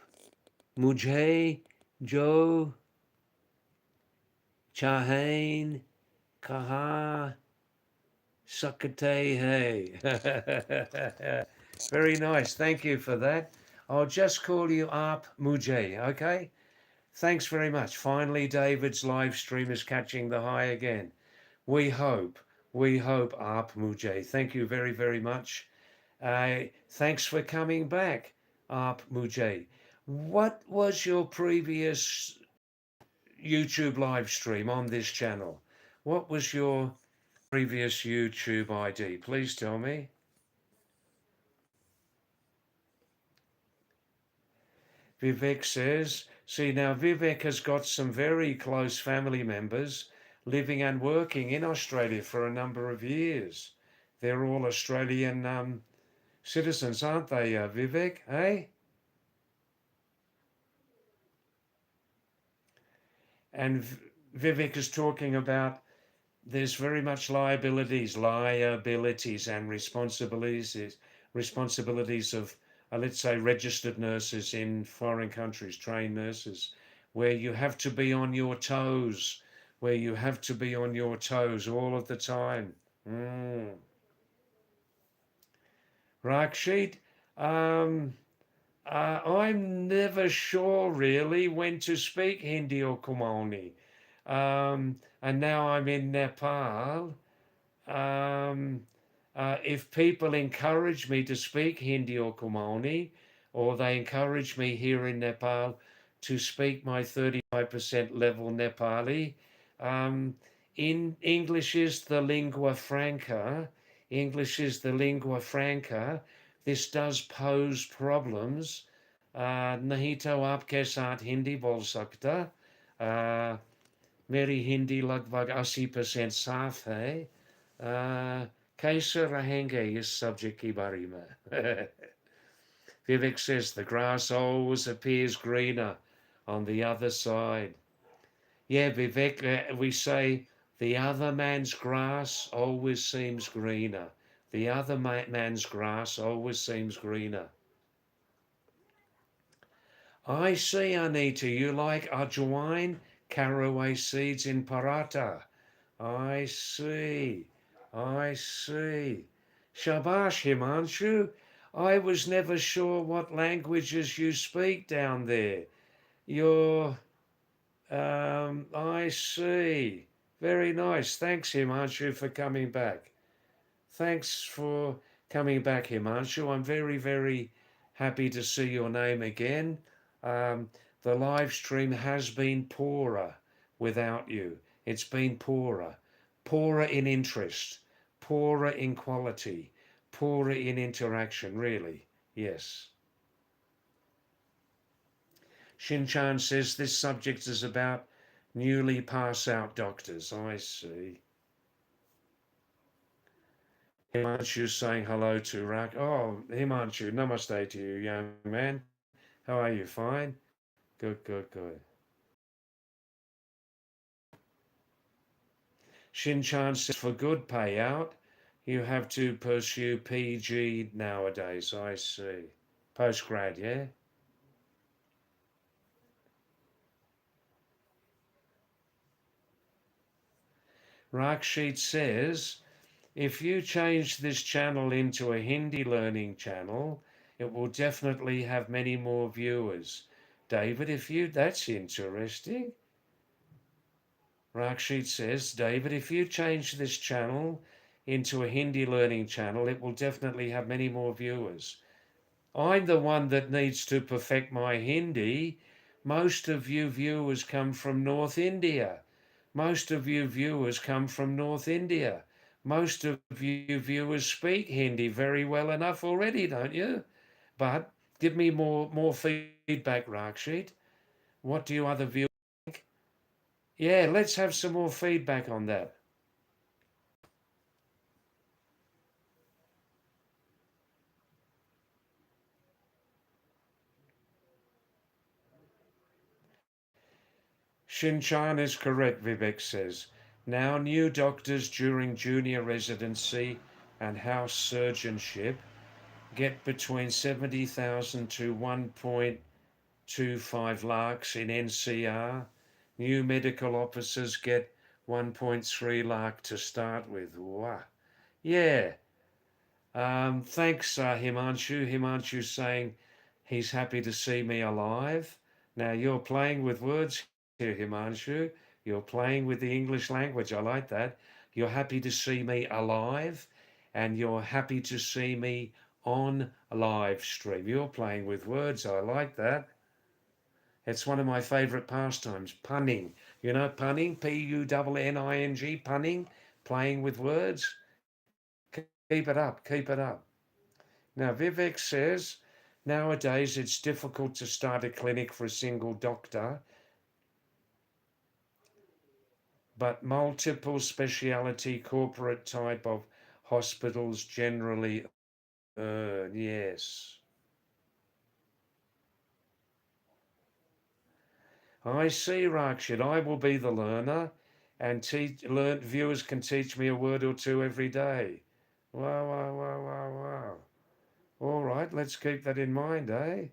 mujhe jo chahain kaha sakate hai. Very nice. Thank you for that. I'll just call you Aap Mujhe, okay? Thanks very much. Finally, David's live stream is catching the high again. We hope, Aap Mujhe. Thank you very, very much. Thanks for coming back, Aap Mujhe. What was your previous YouTube live stream on this channel? What was your previous YouTube ID? Please tell me. Vivek says, see now Vivek has got some very close family members living and working in Australia for a number of years. They're all Australian citizens, aren't they, Vivek? Eh? And Vivek is talking about there's very much liabilities and responsibilities of, let's say, registered nurses in foreign countries, trained nurses, where you have to be on your toes, all of the time. Rakshit, I'm never sure really when to speak Hindi or Kumani. And now I'm in Nepal. If people encourage me to speak Hindi or Kumani, or they encourage me here in Nepal to speak my 35% level Nepali, in English is the lingua franca. This does pose problems. नहीं तो आपके साथ हिंदी बोल सकता मेरी हिंदी लगभग 80% साफ है. कैसे रहेंगे इस सब्जेक्ट के बारे में? Vivek says the grass always appears greener on the other side. Yeah, Vivek, we say the other man's grass always seems greener. The other man's grass always seems greener. I see, Anita, you like ajwain, caraway seeds in paratha. I see. I see. Shabash, Himanshu. I was never sure what languages you speak down there. You're, I see. Very nice. Thanks, Himanshu, for coming back. Thanks for coming back, Himanshu. I'm very, very happy to see your name again. Um, the live stream has been poorer without you. It's been poorer. Poorer in interest, poorer in quality, poorer in interaction, really. Yes. Shinchan says this subject is about newly pass out doctors. I see. Himanshu saying hello to Rak. Oh, Himanshu, namaste to you, young man. How are you? Fine? Good, good, good. Shinchan says for good payout, you have to pursue PG nowadays. I see. Postgrad, yeah? Rakshit says if you change this channel into a Hindi learning channel, it will definitely have many more viewers. David, that's interesting. Rakshit says, David, if you change this channel into a Hindi learning channel, it will definitely have many more viewers. I'm the one that needs to perfect my Hindi. Most of you viewers come from North India. Most of you viewers come from North India. Most of you viewers speak Hindi very well enough already, don't you? But give me more feedback, Rakshit. What do you other viewers think? Yeah, let's have some more feedback on that. Shinchan is correct, Vivek says. Now, new doctors during junior residency and house surgeonship get between 70,000 to 1.25 lakhs in NCR. New medical officers get 1.3 lakh to start with. Wow. Yeah. Thanks, Himanshu. Himanshu saying he's happy to see me alive. Now you're playing with words here, Himanshu. You're playing with the English language. I like that. You're happy to see me alive, and you're happy to see me on a live stream. You're playing with words. I like that. It's one of my favourite pastimes, punning. You know, punning, Punning, punning, playing with words. Keep it up, keep it up. Now, Vivek says nowadays it's difficult to start a clinic for a single doctor, but multiple speciality corporate type of hospitals generally earn. Yes. I see, Rakshit. I will be the learner and viewers can teach me a word or two every day. Wow, wow, wow, wow, wow. All right, let's keep that in mind, eh?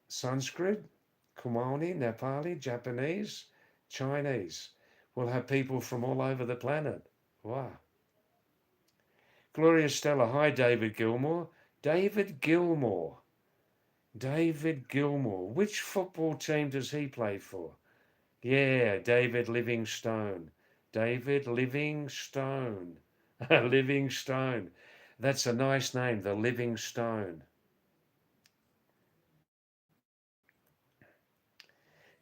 Sanskrit, Kumani, Nepali, Japanese, Chinese. We'll have people from all over the planet. Wow. Gloria Stella, hi David Gilmore. David Gilmore. David Gilmore. Which football team does he play for? Yeah, David Livingstone. David Livingstone. Livingstone. That's a nice name, the Livingstone.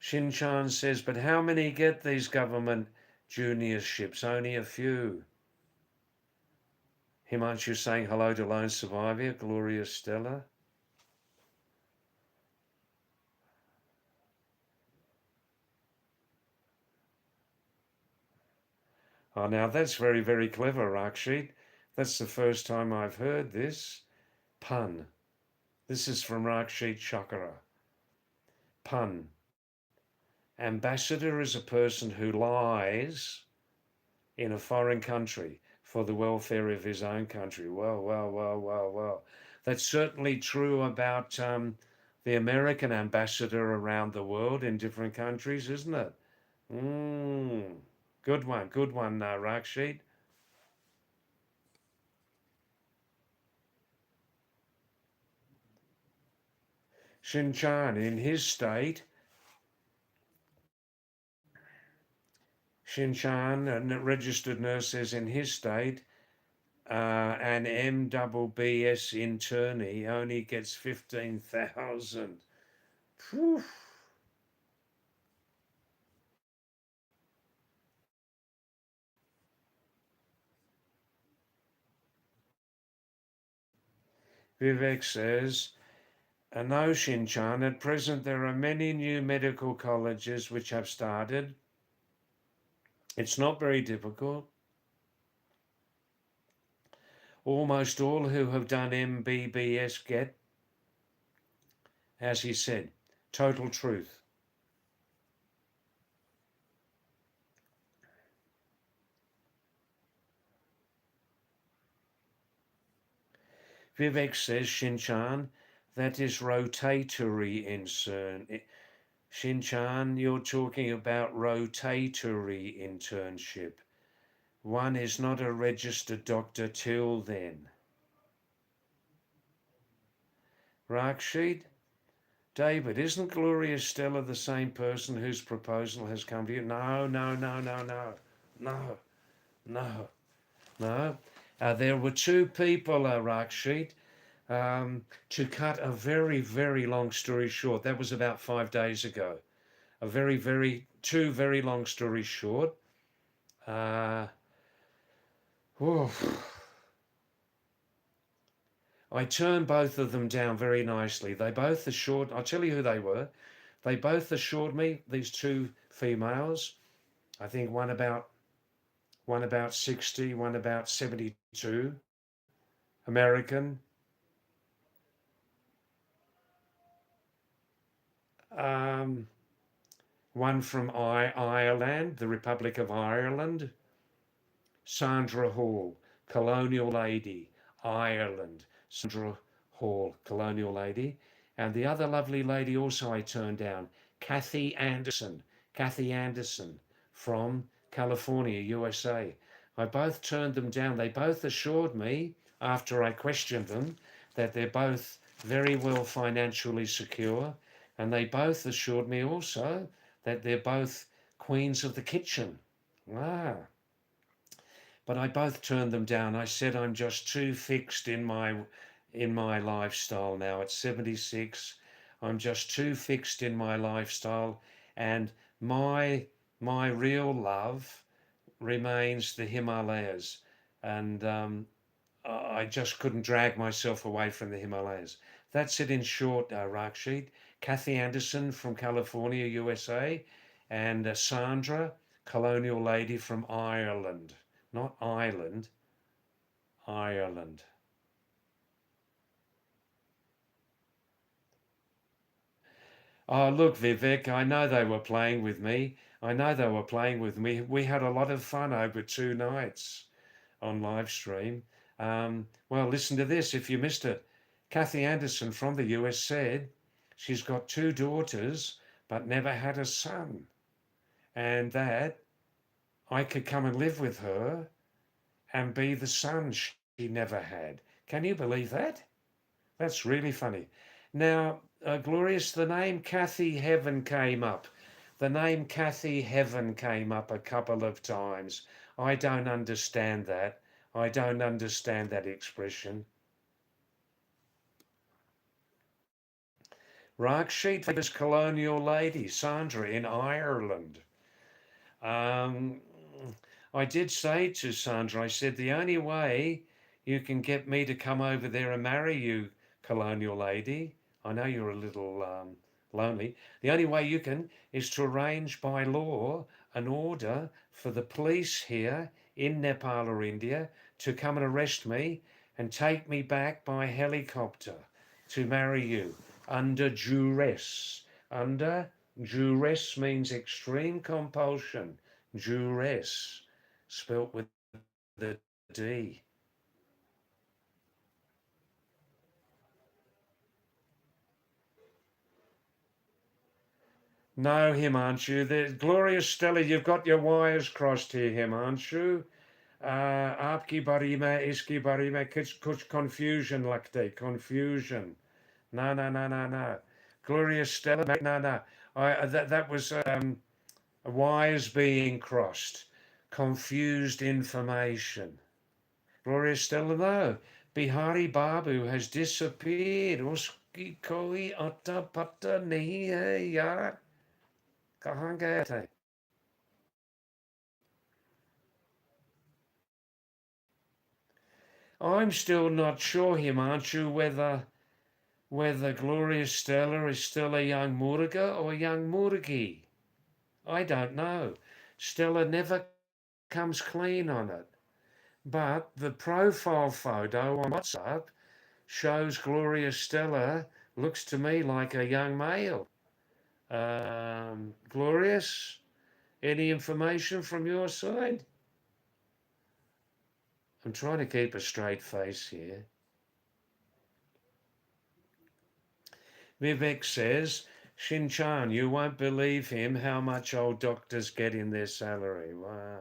Shinchan says, but how many get these government juniorships? Only a few. Himanshu saying hello to Lone Survivor, Gloria Stella. Oh, now that's very, very clever, Rakshit. That's the first time I've heard this pun. This is from Rakshit Chakra. Pun. Ambassador is a person who lies in a foreign country for the welfare of his own country. Well, well, well, well, well. That's certainly true about the American ambassador around the world in different countries, isn't it? Mm. Good one, Rakshit. Shinchan, in his state, Shinchan, a registered nurse, says in his state, an MBBS internee only gets 15,000. Vivek says, no, Shinchan, at present there are many new medical colleges which have started. It's not very difficult. Almost all who have done MBBS get, as he said, total truth. Vivek says, Shinchan, that is rotatory intern. Shinchan, you're talking about rotatory internship. One is not a registered doctor till then. Rakshit, David, isn't Gloria Stella the same person whose proposal has come to you? No, no, no, no, no, no, no, no. There were two people, Rakshit. To cut a very, very long story short, that was about 5 days ago. Two very long stories short. Uh, I turned both of them down very nicely. They both assured, I'll tell you who they were. They both assured me, these two females, I think one about 60, one about 72, American. Um, one from Ireland, the Republic of Ireland, Sandra Hall, colonial lady, Ireland. Sandra Hall, colonial lady. And the other lovely lady also I turned down, Kathy Anderson. Kathy Anderson from California, USA. I both turned them down. They both assured me, after I questioned them, that they're both very well financially secure. And they both assured me also that they're both queens of the kitchen. Ah. But I both turned them down. I said I'm just too fixed in my lifestyle now. At 76, I'm just too fixed in my lifestyle, and my real love remains the Himalayas, and I just couldn't drag myself away from the Himalayas. That's it in short, Rakshit. Kathy Anderson from California, USA, and Sandra, colonial lady from Ireland. Not Ireland, Ireland. Oh, look, Vivek, I know they were playing with me. I know they were playing with me. We had a lot of fun over 2 nights on live stream. Well, listen to this if you missed it. Kathy Anderson from the US said she's got 2 daughters but never had a son, and that I could come and live with her and be the son she never had. Can you believe that? That's really funny. Now, Glorious, the name Kathy Heaven came up. The name Kathy Heaven came up a couple of times. I don't understand that. I don't understand that expression. Raksheet famous colonial lady, Sandra in Ireland. Um, I did say to Sandra, I said, the only way you can get me to come over there and marry you, colonial lady, I know you're a little lonely. The only way you can is to arrange by law an order for the police here in Nepal or India to come and arrest me and take me back by helicopter to marry you under duress. Under duress means extreme compulsion. Duress, spelt with the D. No, Himanshu. Gloria Stella, you've got your wires crossed here, Himanshu. आपकी बारी में इसकी बारी में कुछ confusion लगते confusion. No, no, no, no, no. Gloria Stella, no, no. That was wires being crossed. Confused information. Gloria Stella, no. Bihari Babu has disappeared. Uski koi atta patta nahi hai yaar. Kahan gaya the? I'm still not sure, Himanshu, whether Gloria Stella is still a young Murga or a young Murgi. I don't know. Stella never comes clean on it. But the profile photo on WhatsApp shows Gloria Stella looks to me like a young male. Glorious, any information from your side? I'm trying to keep a straight face here. Vivek says, Shinchan, you won't believe him how much old doctors get in their salary. Wow.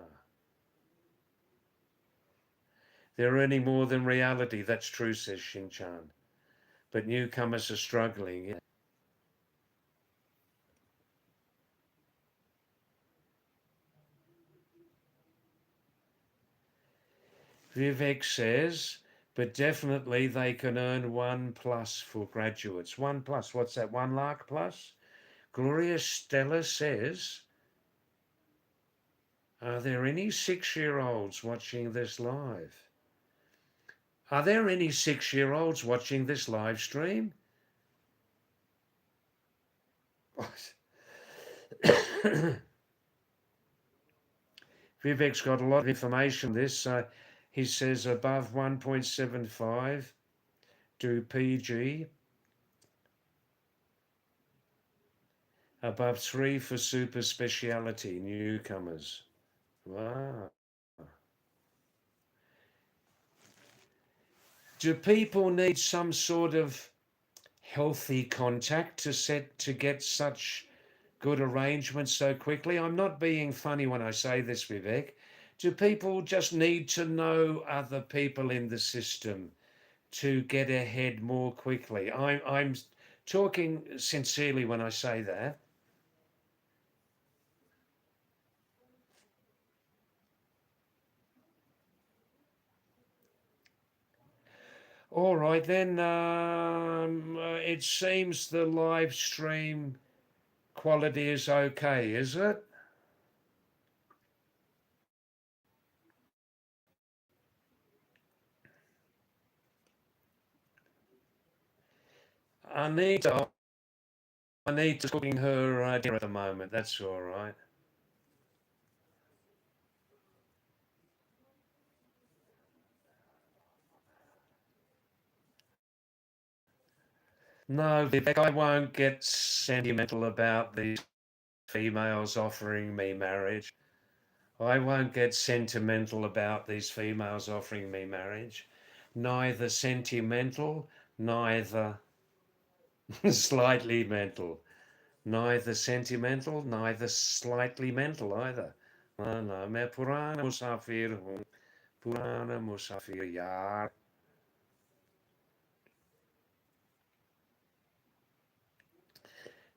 They're earning more than reality. That's true, says Shinchan. But newcomers are struggling. Yeah. Vivek says, but definitely they can earn 1+ for graduates. 1+, what's that? 1 lakh plus? Gloria Stella says, are there any 6-year-olds watching this live? Are there any 6-year-olds watching this live stream? Vivek's got a lot of information on this. He says above 1.75 do PG, above 3 for super speciality newcomers. Wow. Do people need some sort of healthy contact to get such good arrangements so quickly? I'm not being funny when I say this, Vivek. Do people just need to know other people in the system to get ahead more quickly? I'm talking sincerely when I say that. All right, then it seems the live stream quality is okay, is it? I need to, I need to cooking her dinner at the moment. That's all right. No, Vivek, I won't get sentimental about these females offering me marriage. I won't get sentimental about these females offering me marriage. Neither sentimental, neither slightly mental. Neither sentimental, neither slightly mental either. No, no, मैं पुराना मुसाफिर हूँ, पुराना मुसाफिर यार.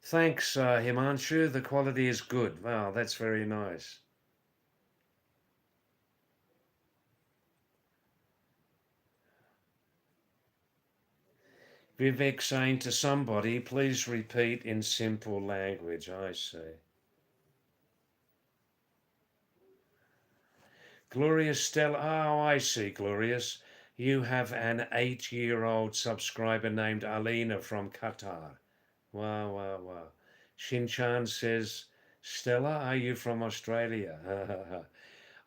Thanks, Himanshu. The quality is good. Wow, that's very nice. Vivek saying to somebody, please repeat in simple language. I see. Glorious Stella. Oh, I see, Glorious. You have an 8-year-old subscriber named Alina from Qatar. Wow, wow, wow. Shinchan says, Stella, are you from Australia?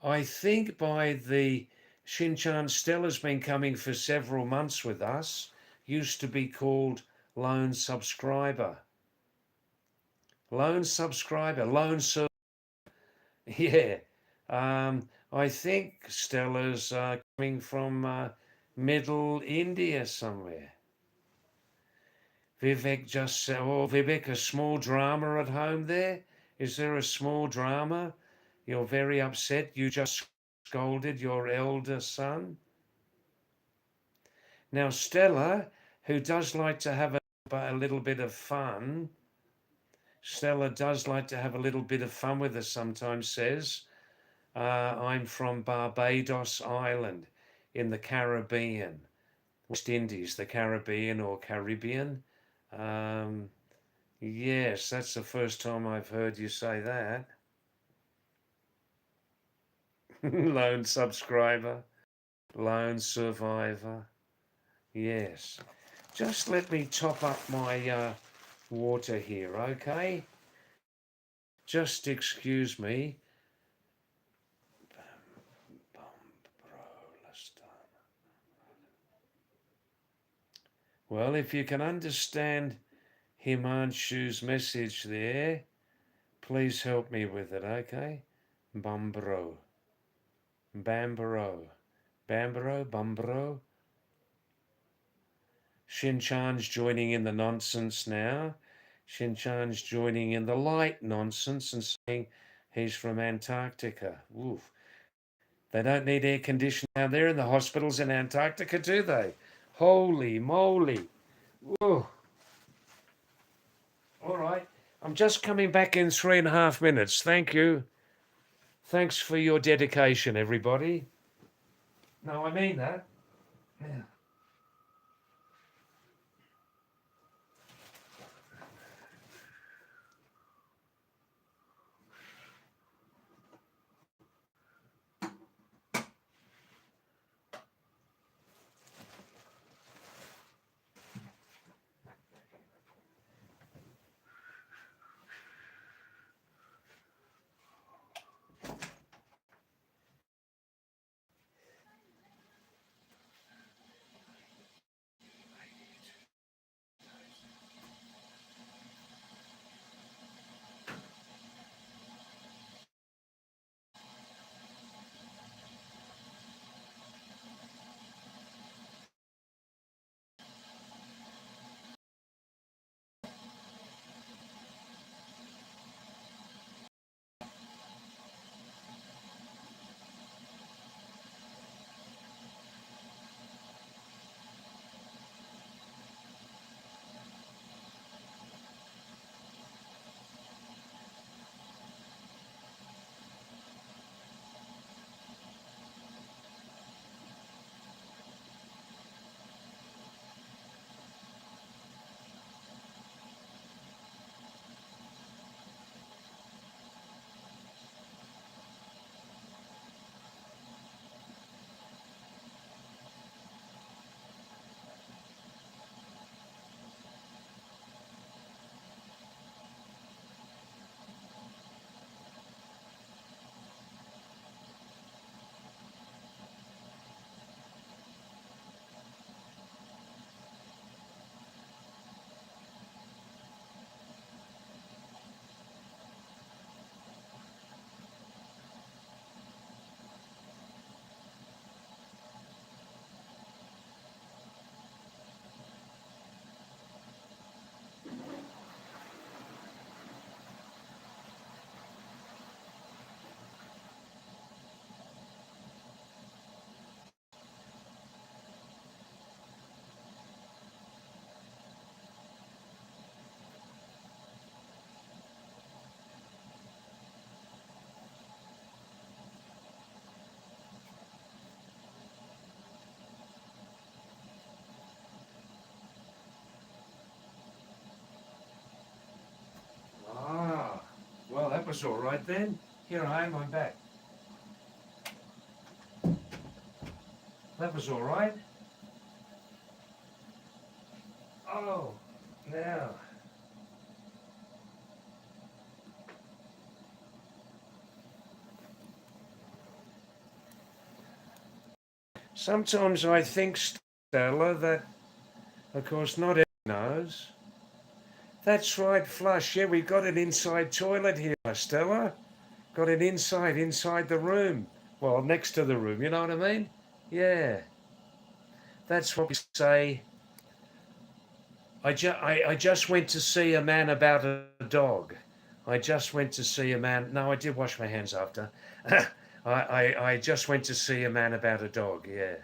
I think by the Shinchan Stella's been coming for several months with us. Used to be called Lone Subscriber. Lone Subscriber, Lone Sub. Yeah. I think Stella's coming from Middle India somewhere. Vivek just said, oh, Vivek, a small drama at home there? Is there a small drama? You're very upset. You just scolded your elder son. Now, Stella, who does like to have a little bit of fun, Stella does like to have a little bit of fun with us sometimes, says, I'm from Barbados Island in the Caribbean, West Indies, the Caribbean or Caribbean. Yes, that's the first time I've heard you say that. Lone subscriber, lone survivor. Yes. Just let me top up my water here, okay? Just excuse me. Well, if you can understand Himanshu's message there, please help me with it, okay? Bumbro. Bambro. Bambro, Bumbro. Shinchan's joining in the nonsense now. Shinchan's joining in the light nonsense and saying he's from Antarctica. Oof. They don't need air conditioning down there in the hospitals in Antarctica, do they? Holy moly. Whoa. All right. I'm just coming back in 3.5 minutes. Thank you. Thanks for your dedication, everybody. No, I mean that. Yeah. Ah, well, that was all right then. Here I am, I'm back. That was all right. Oh, now. Sometimes I think, Stella, that, of course, not everyone knows. That's right, Flush. Yeah, we've got an inside toilet here, Stella. Got it inside the room. Well, next to the room, you know what I mean? Yeah. That's what we say. I just went to see a man about a dog. I just went to see a man. No, I did wash my hands after. I just went to see a man about a dog, yeah.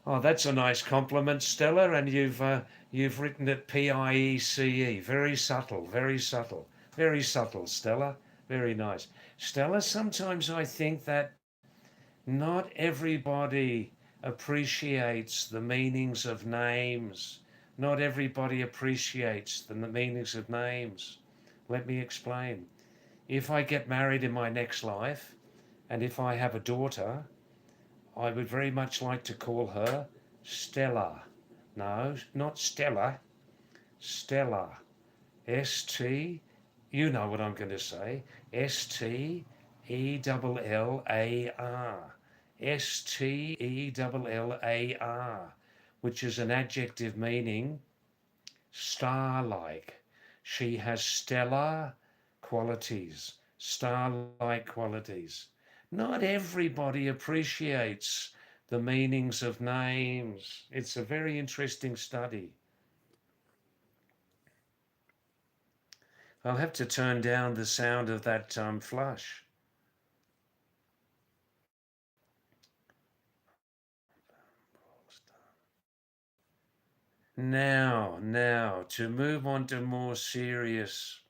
Oh, that's a nice compliment, Stella, and you've written it Piece. Very subtle, Stella. Very nice. Stella, sometimes I think that not everybody appreciates the meanings of names. Not everybody appreciates the meanings of names. Let me explain. If I get married in my next life, and if I have a daughter, I would very much like to call her Stella. No, not Stella. Stella. S-T, you know what I'm going to say. Stella. Stella, which is an adjective meaning star-like. She has stellar qualities, star-like qualities. Not everybody appreciates the meanings of names. It's a very interesting study. I'll have to turn down the sound of that flush. Now, to move on to more serious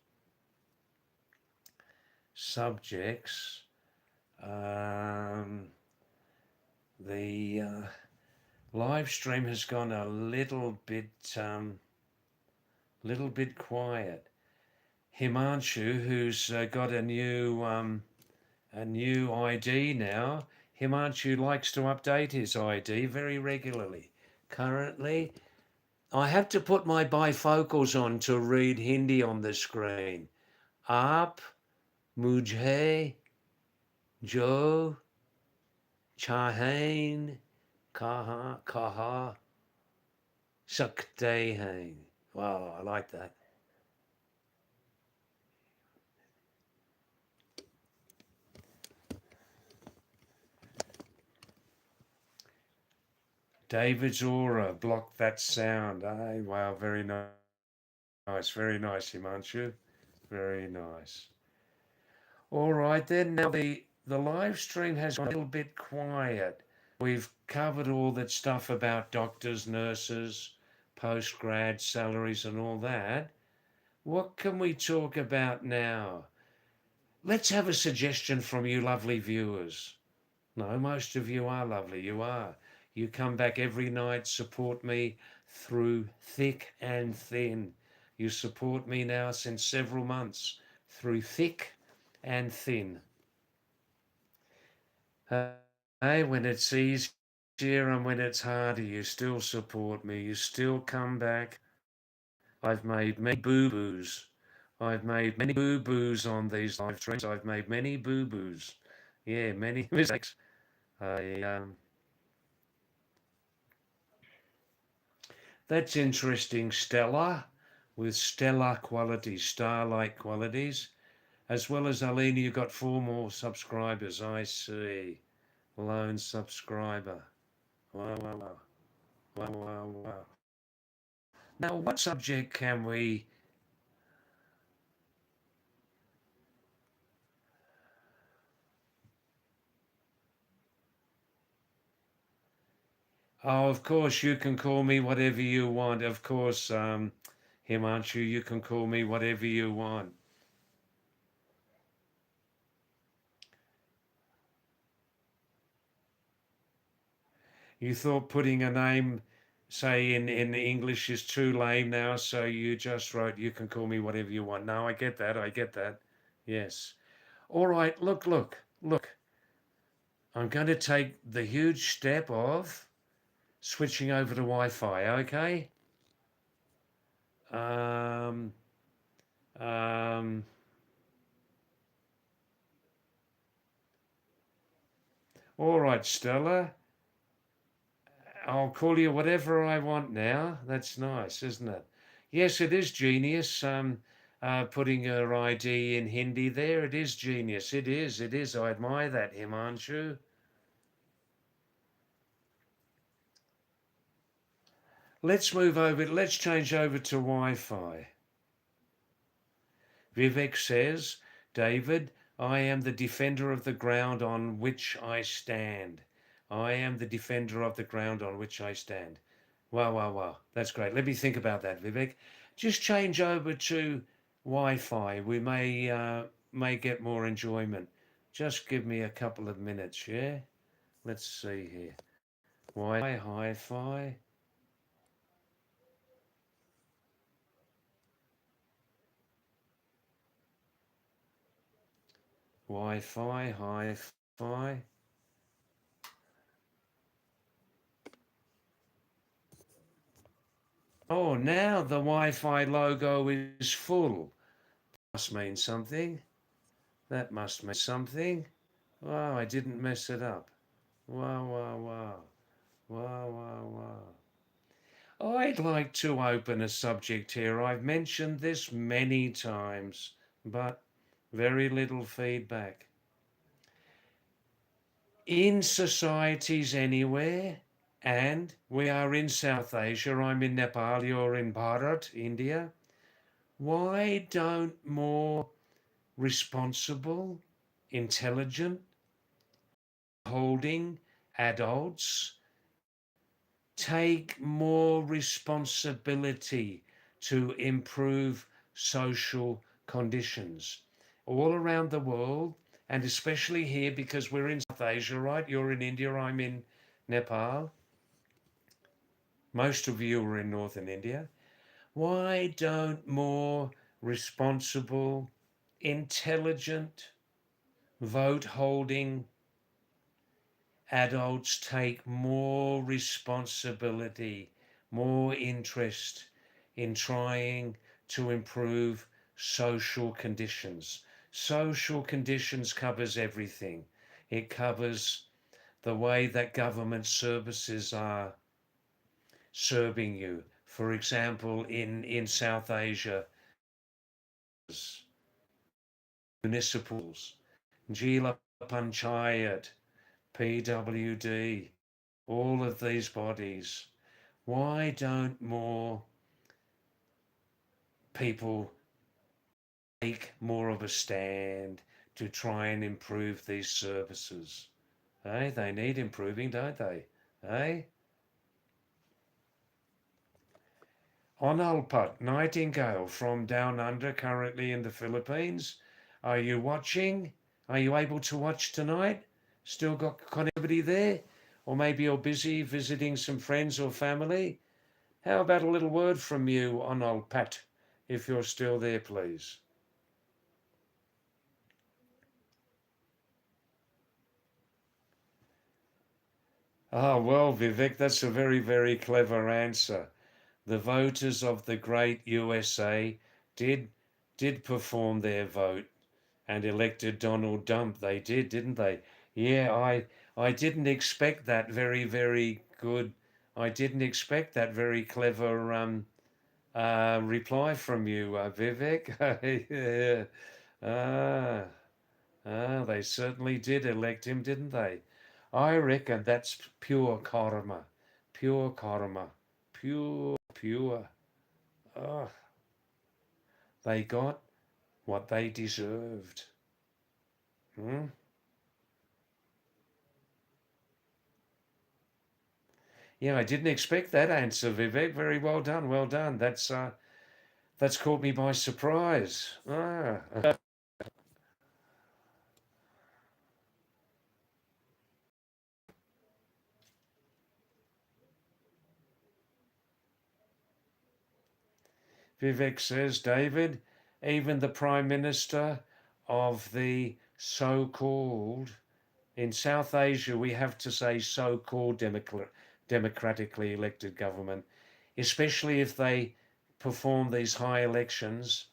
subjects, the live stream has gone a little bit quiet. Himanshu, who's got a new ID now. Himanshu likes to update his ID very regularly. Currently, I have to put my bifocals on to read Hindi on the screen. Aap mujhe jo chahen kaha sakte hain. Wow, I like that. David's aura blocked that sound. Hey, wow, very nice, very nice, Himanshu. Very nice. All right then. Now the live stream has gone a little bit quiet. We've covered all that stuff about doctors, nurses, post-grad salaries and all that. What can we talk about now? Let's have a suggestion from you lovely viewers. No, most of you are lovely. You are. You come back every night, support me through thick and thin. You support me now since several months through thick and thin. Hey, when it's easier and when it's harder, you still support me. You still come back. I've made many boo-boos. I've made many boo-boos on these live streams. I've made many boo-boos. Yeah, many mistakes. I That's interesting, Stella, with stellar qualities, star-like qualities. As well as Alina, you've got 4 more subscribers. I see. Lone subscriber. Wow, wow, wow. Wow, wow, wow. Now, what subject can we... Oh, of course, you can call me whatever you want. Of course, Himanshu, you can call me whatever you want. You thought putting a name, say, in English is too lame now, so you just wrote, you can call me whatever you want. No, I get that. I get that. Yes. All right. Look. I'm going to take the huge step of Switching over to Wi-Fi, okay? Um, um, all right, Stella. I'll call you whatever I want now. That's nice, isn't it? Yes, it is genius. Putting her ID in Hindi there. It is genius. It is. It is. I admire that, Himanshu. Let's move over. Let's change over to Wi-Fi. Vivek says, David, I am the defender of the ground on which I stand. I am the defender of the ground on which I stand. Wow, wow, wow. That's great. Let me think about that, Vivek. Just change over to Wi-Fi. We may get more enjoyment. Just give me a couple of minutes, yeah? Let's see here. Hi-Fi. Wi-Fi, hi-fi. Oh, now the Wi-Fi logo is full. Must mean something. That must mean something. Wow, I didn't mess it up. Wow, wow, wow. Wow, wow, wow. I'd like to open a subject here. I've mentioned this many times, but very little feedback. In societies anywhere, and we are in South Asia, I'm in Nepal, you're in Bharat, India. Why don't more responsible, intelligent, holding adults take more responsibility to improve social conditions all around the world, and especially here because we're in South Asia, right? You're in India, I'm in Nepal. Most of you are in northern India. Why don't more responsible, intelligent, vote holding adults take more responsibility, more interest in trying to improve social conditions? Social conditions covers everything. It covers the way that government services are serving you. For example, in South Asia, municipals, Jila Panchayat, PWD, all of these bodies. Why don't more people take more of a stand to try and improve these services? Eh? They need improving, don't they? Eh? Onalpat Nightingale from Down Under, currently in the Philippines. Are you watching? Are you able to watch tonight? Still got connectivity there? Or maybe you're busy visiting some friends or family? How about a little word from you, Onalpat, if you're still there, please? Ah, well, Vivek, that's a very, very clever answer. The voters of the great USA did did perform their vote and elected Donald Trump. They did, didn't they? Yeah, I didn't expect that. Very, very good. I didn't expect that very clever reply from you, Vivek. Yeah. Ah, they certainly did elect him, didn't they? I reckon that's pure karma. Pure karma. Pure, pure. Oh, they got what they deserved. Hmm? Yeah, I didn't expect that answer, Vivek. Very well done, well done. That's caught me by surprise. Ah. Vivek says, David, even the Prime Minister of the so-called, in South Asia we have to say so-called democratically elected government, especially if they perform these high elections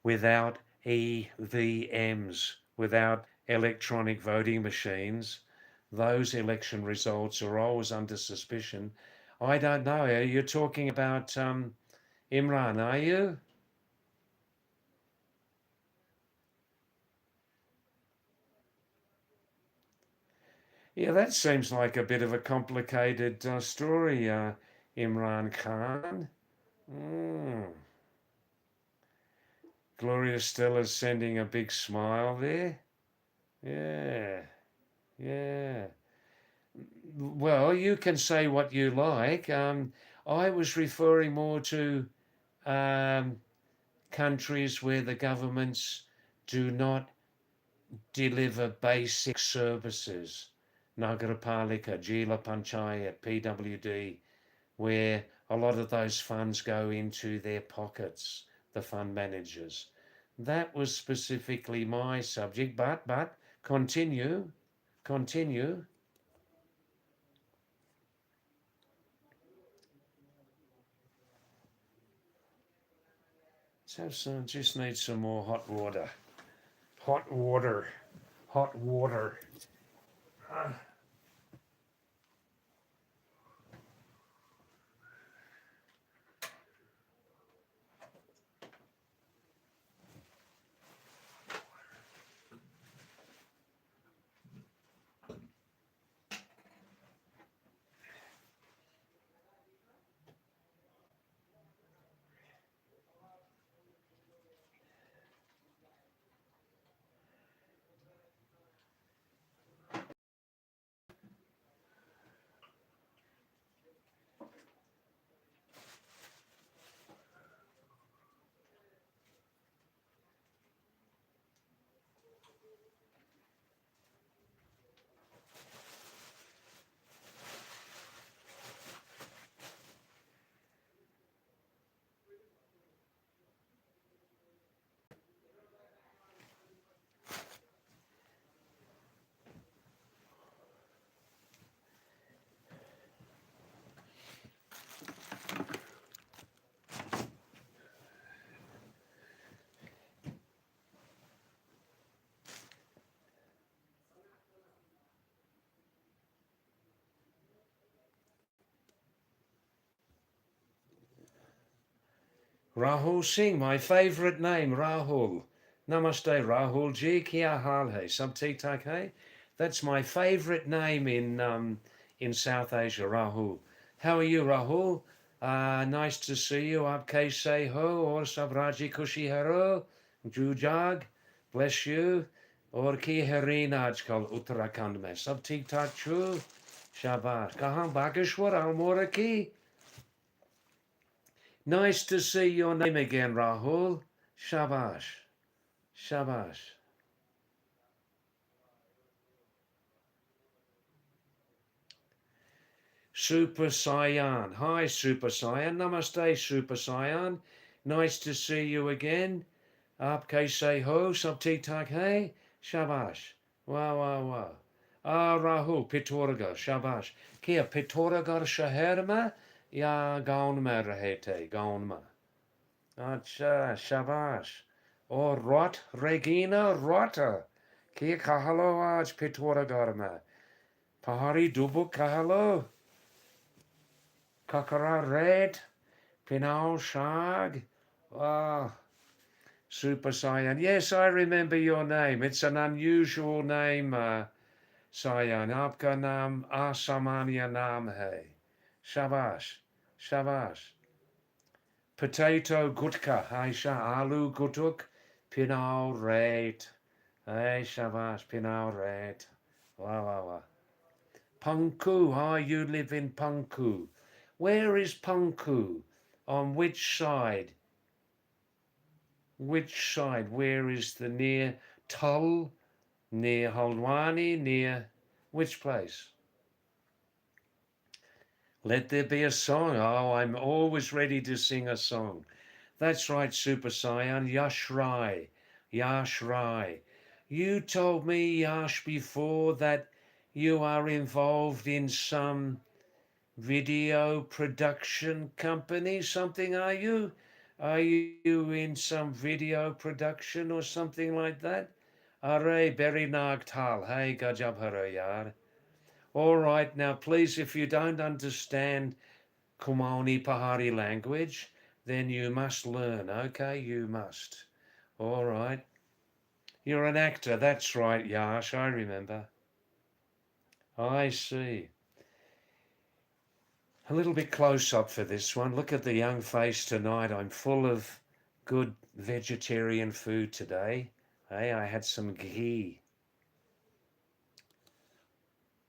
without EVMs, without electronic voting machines. Those election results are always under suspicion. I don't know. You're talking about Imran, are you? Yeah, that seems like a bit of a complicated story, Imran Khan. Mm. Gloria Stella's sending a big smile there. Yeah, yeah. Well, you can say what you like. I was referring more to um, countries where the governments do not deliver basic services. Nagarpalika, Jila Panchayat, PWD, where a lot of those funds go into their pockets, the fund managers. That was specifically my subject, but continue, continue. Let's have some, just need some more hot water. Hot water, hot water. Rahul Singh, my favourite name, Rahul. Namaste, Rahul ji. Kya hal hai? Sab theek thak hai? That's my favourite name in South Asia, Rahul. How are you, Rahul? Nice to see you. Aap kaise ho? Aur sab raji khushi haro? Jujag, bless you. Aur ki harin aajkal Uttarakhand mein? Sab theek thak chu? Shabash. Kahan? Bageshwar, Almora ki? Nice to see your name again, Rahul. Shabash. Shabash. Super Saiyan. Hi, Super Saiyan. Namaste, Super Saiyan. Nice to see you again. Aap kaise ho? Sab theek thak hai? Shabash. Wow, wow, wow. Rahul, Pithoragarh. Shabash. Kya Pithoragarh शहर में या गाँव में रहे थे? गाँव में. अच्छा, शाबाश. और Rot, Regina Rotter. Kia kahalo aj Pithoragarh में. Pahari Dubuk kahalo. Kakara Red. Pinal Shag. Ah, Super Saiyan. Yes, I remember your name. It's an unusual name, Saiyan. Aapka naam asamanya naam hai. Shabash. Shabash. Potato gutka. Aisha alu gutuk. Pinal Red. Hey, Shabash. Pinal Red. Wow, wow, wow. Punku. Ah, you live in Punku. Where is Punku? On which side? Which side? Where is the near Tull? Near Haldwani? Near which place? Let there be a song. Oh, I'm always ready to sing a song. That's right, Super Saiyan. Yash Rai. Yash Rai. You told me, Yash, before that you are involved in some video production company, something, are you? Are you in some video production or something like that? Are berry nagtal, hey gajab harayar. All right, now please, if you don't understand Kumani Pahari language, then you must learn, okay? You must. All right. You're an actor, that's right, Yash, I remember. I see. A little bit close up for this one. Look at the young face tonight. I'm full of good vegetarian food today. Hey, I had some ghee.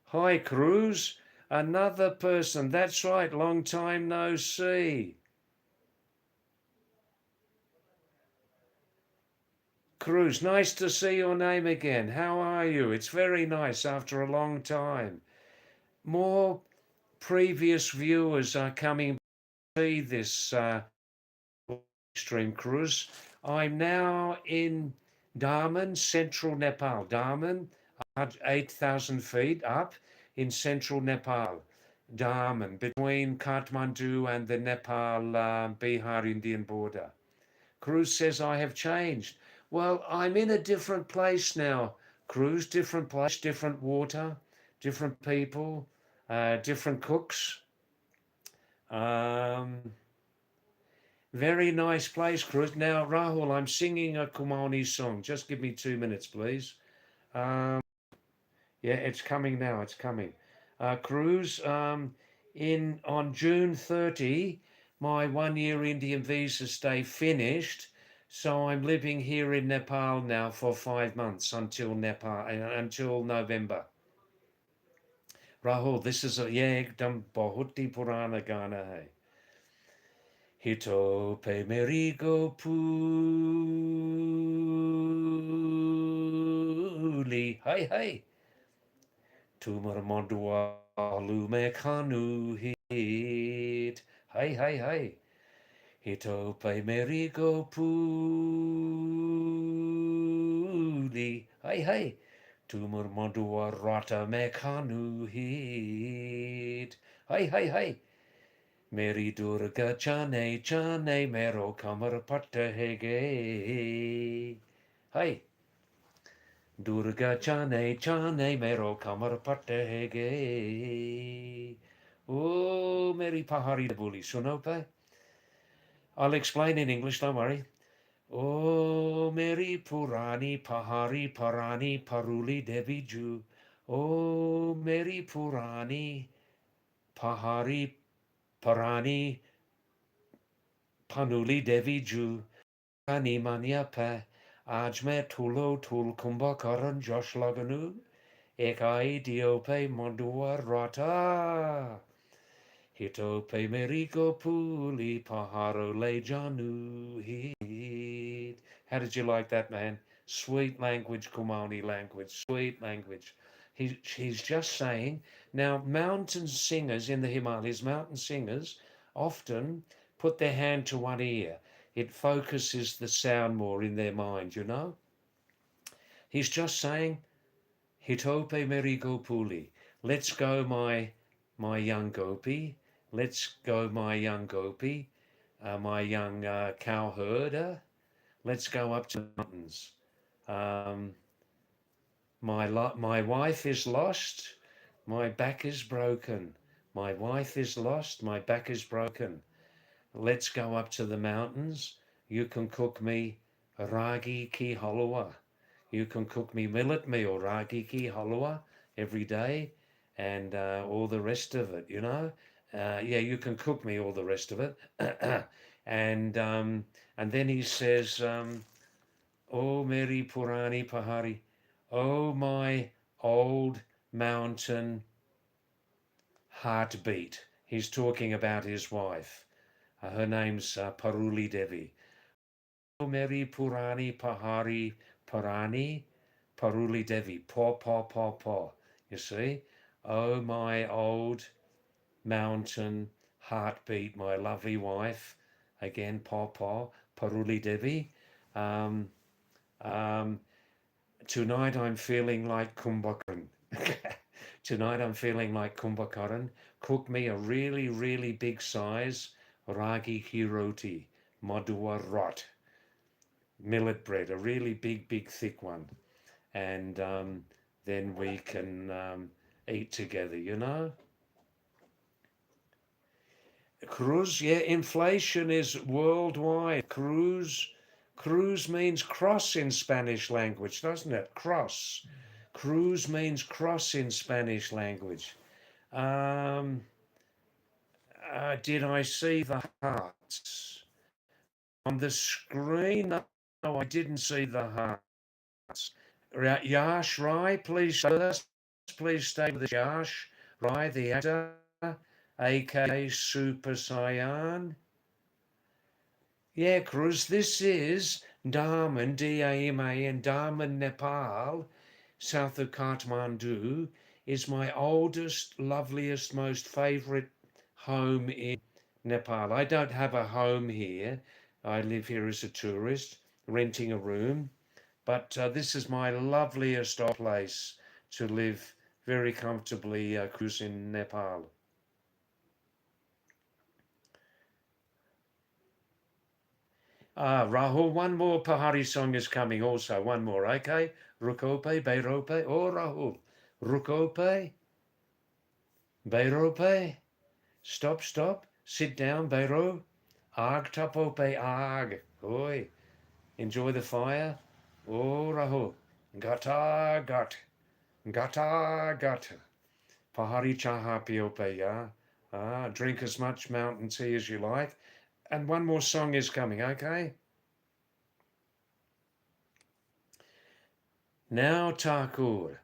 Hi, Cruz. Another person. That's right, long time no see. Cruz, nice to see your name again. How are you? It's very nice after a long time. More previous viewers are coming to see this stream, Cruz. I'm now in Daman, central Nepal. Daman, 8,000 feet up in central Nepal. Daman, between Kathmandu and the Nepal Bihar Indian border. Cruz says I have changed. Well, I'm in a different place now. Cruz, different place, different water, different people, different cooks. Very nice place, Cruz. Now, Rahul, I'm singing a Kumani song. Just give me 2 minutes, please. Yeah, it's coming now. It's coming. Cruz, in on June 30, my 1 year Indian visa stay finished. So I'm living here in Nepal now for 5 months until November. Rahul, this is a ekdam bahut hi purana gana hai. Hito pe merigo puli. Hey, hey. Tumar mondua lume kanu hit. Hey, hey, hey. Hito pe merigo puli. Hey, hey. Tumar mondua rata me kanu hit. Hey, hey, hey. Meri Durga Chane Chane Mero Kamar Patta Hege. Hey. Durga Chane Chane Mero Kamar Patta Hege. Oh, Meri Pahari Dabuli Sunope. I'll explain in English, don't worry. Oh, Meri Purani Pahari Parani Paruli Devi Ju. Oh, Meri Purani Pahari Parani Panuli Devi Ju. Ani mania pe ajme tulo tul kumbhakaran Josh Laganu ekai diope mondua rata hitope meriko puli paharo le janu hit. How did you like that, man? Sweet language, Kumani language, sweet language. He's just saying, now mountain singers in the Himalayas, mountain singers often put their hand to one ear. It focuses the sound more in their mind, you know? He's just saying, Hitope meri gopuli. Let's go, my young gopi. Let's go, my young gopi, my young cow herder. Let's go up to the mountains. Um, my wife is lost. My back is broken. My wife is lost. My back is broken. Let's go up to the mountains. You can cook me ragi ki halwa. You can cook me millet meal, ragi ki halwa every day, and all the rest of it, you know. Yeah, you can cook me all the rest of it. and then he says, "Oh, Meri Purani Pahari, oh my old mountain heartbeat." He's talking about his wife. Her name's Paruli Devi. Oh, Meri Purani Pahari Parani Paruli Devi. Pa. You see? Oh, my old mountain heartbeat, my lovely wife. Again, Pa Paruli Devi. Um, um, Tonight I'm feeling like Kumbhakarn. Tonight I'm feeling like Kumbhakaran. Cook me a really, really big size ragi hiroti, madua rot, millet bread, a really big, big, thick one. And then we can eat together, you know? Cruz, yeah, inflation is worldwide. Cruz means cross in Spanish language, doesn't it? Cross. Cruz means cross in Spanish language. Um, did I see the hearts on the screen? No, I didn't see the hearts. Yash Rai, please stay with us. Please stay with us, Yash Rai, the actor, aka Super Saiyan. Yeah, Cruz, this is Daman, D-A-M-A-N, Daman, Nepal, south of Kathmandu, is my oldest, loveliest, most favourite home in Nepal. I don't have a home here. I live here as a tourist, renting a room. But this is my loveliest place to live very comfortably, Cruz, in Nepal. Rahul, one more Pahari song is coming also. One more, okay? Rukope, Beirope. Oh, Rahul. Rukope, Beirope. Stop, stop. Sit down, Beiro. Ag tapope ag. Oi. Enjoy the fire. Oh, Rahul. Gata gat. Gata gat. Pahari chaha piope, ya. Drink as much mountain tea as you like. And one more song is coming, okay? Now, Thakur.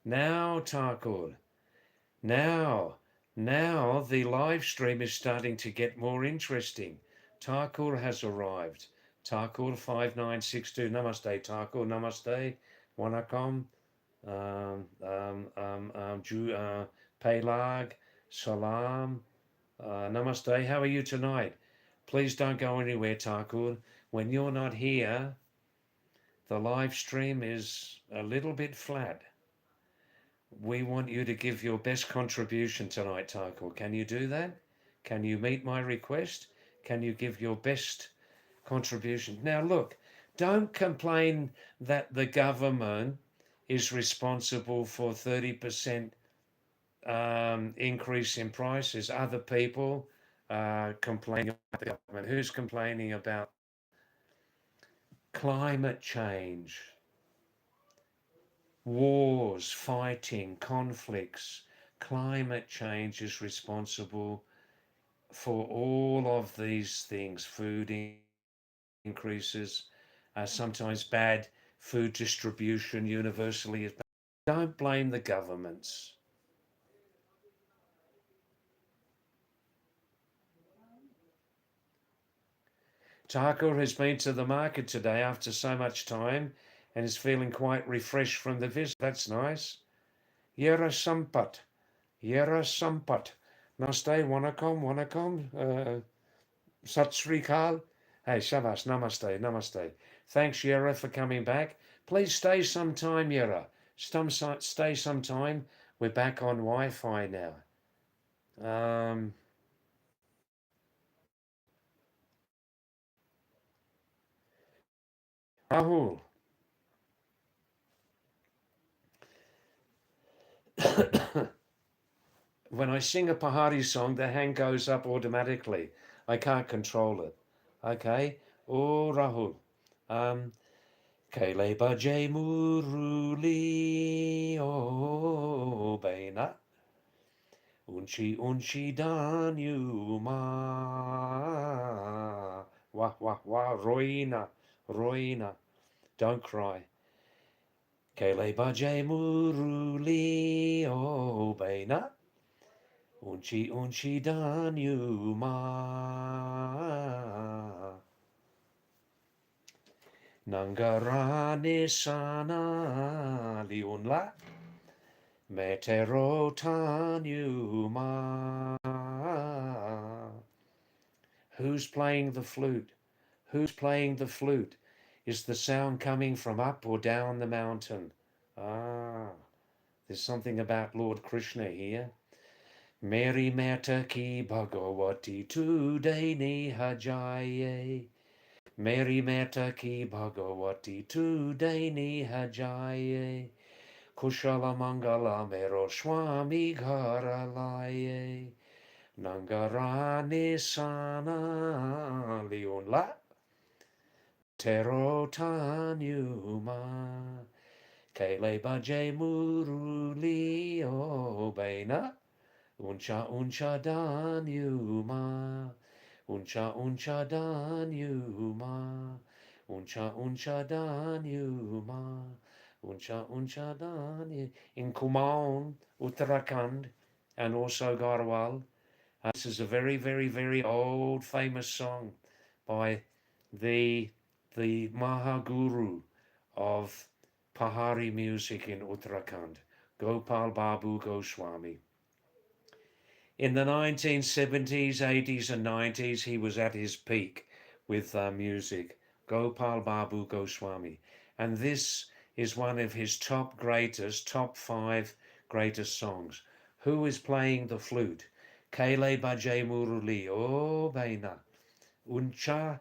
Now, Thakur. Now, now the live stream is starting to get more interesting. Thakur has arrived. Thakur 5962. Namaste, Thakur. Namaste. Wanakam. Pelag. Salam. Namaste. How are you tonight? Please don't go anywhere, Thakur. When you're not here, the live stream is a little bit flat. We want you to give your best contribution tonight, Tarkle. Can you do that? Can you meet my request? Can you give your best contribution? Now, look, don't complain that the government is responsible for 30% increase in prices. Other people complaining about the government. Who's complaining about climate change? Wars, fighting, conflicts, climate change is responsible for all of these things. Food increases, sometimes bad food distribution universally is bad. Don't blame the governments. Thakur has been to the market today after so much time and is feeling quite refreshed from the visit. That's nice. Yera Sampat. Yera Sampat. Namaste, Wanakam. Sat Sri Kal. Hey, Shabas, namaste, namaste. Thanks, Yera, for coming back. Please stay some time, Yera. Stay some time. We're back on Wi-Fi now. Rahul. When I sing a Pahadi song, the hand goes up automatically. I can't control it. Okay? Oh, Rahul. Kele baje muruli o bena. Unchi danyu ma. Wah, wah, wah. Roina. Don't cry. Kele baje muruli o bena. Unchi danyu ma. Nangarane sana liunla. Metero tanyu ma. Who's playing the flute? Who's playing the flute? Is the sound coming from up or down the mountain? There's something about Lord Krishna here. Meri Mata ki Bhagavati today nihajaye. Meri Mata ki Bhagavati today nihajaye. Kushala Mangala Mero Swami Gharalaye. Nangarani Sana Liunla. Terotanyuma. Kele Baje Muruli Obena. Uncha danyuma. Uncha danyuma. Uncha danyuma. Uncha dany. In Kumaon, Uttarakhand, and also Garhwal. This is a very, very, very old famous song by the Mahaguru of Pahari music in Uttarakhand, Gopal Babu Goswami. In the 1970s, 80s and 90s, he was at his peak with music, Gopal Babu Goswami. And this is one of his top 5 greatest songs. Who is playing the flute? Kele Baje Muruli, O Baina, Uncha,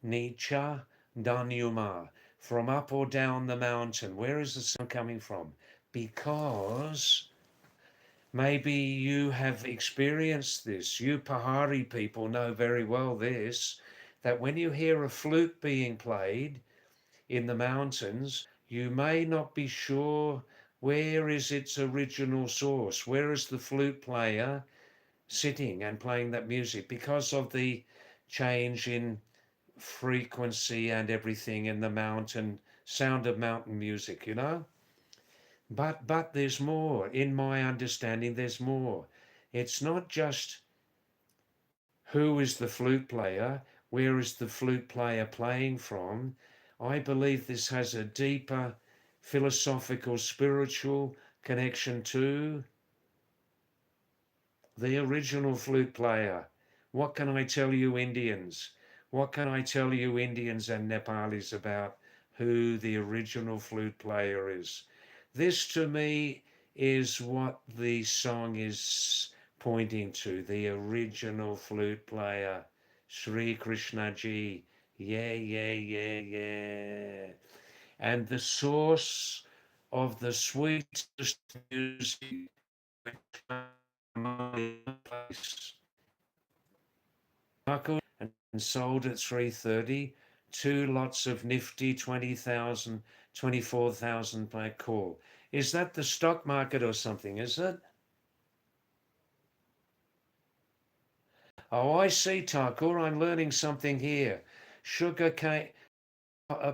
Nicha, Danyuma. From up or down the mountain. Where is the sound coming from? Because maybe you have experienced this. You Pahari people know very well this, that when you hear a flute being played in the mountains, you may not be sure where is its original source. Where is the flute player sitting and playing that music? Because of the change in frequency and everything in the mountain, sound of mountain music, you know? But there's more. In my understanding, there's more. It's not just who is the flute player, where is the flute player playing from. I believe this has a deeper philosophical, spiritual connection to the original flute player. What can I tell you Indians? What can I tell you Indians and Nepalis about who the original flute player is? This to me is what the song is pointing to, the original flute player, Sri Krishna Ji. Yeah. And the source of the sweetest music and sold at 330, 2 lots of nifty 20,000, 24,000 per call. Is that the stock market or something, is it? Oh, I see, Thakur. I'm learning something here. Sugar cane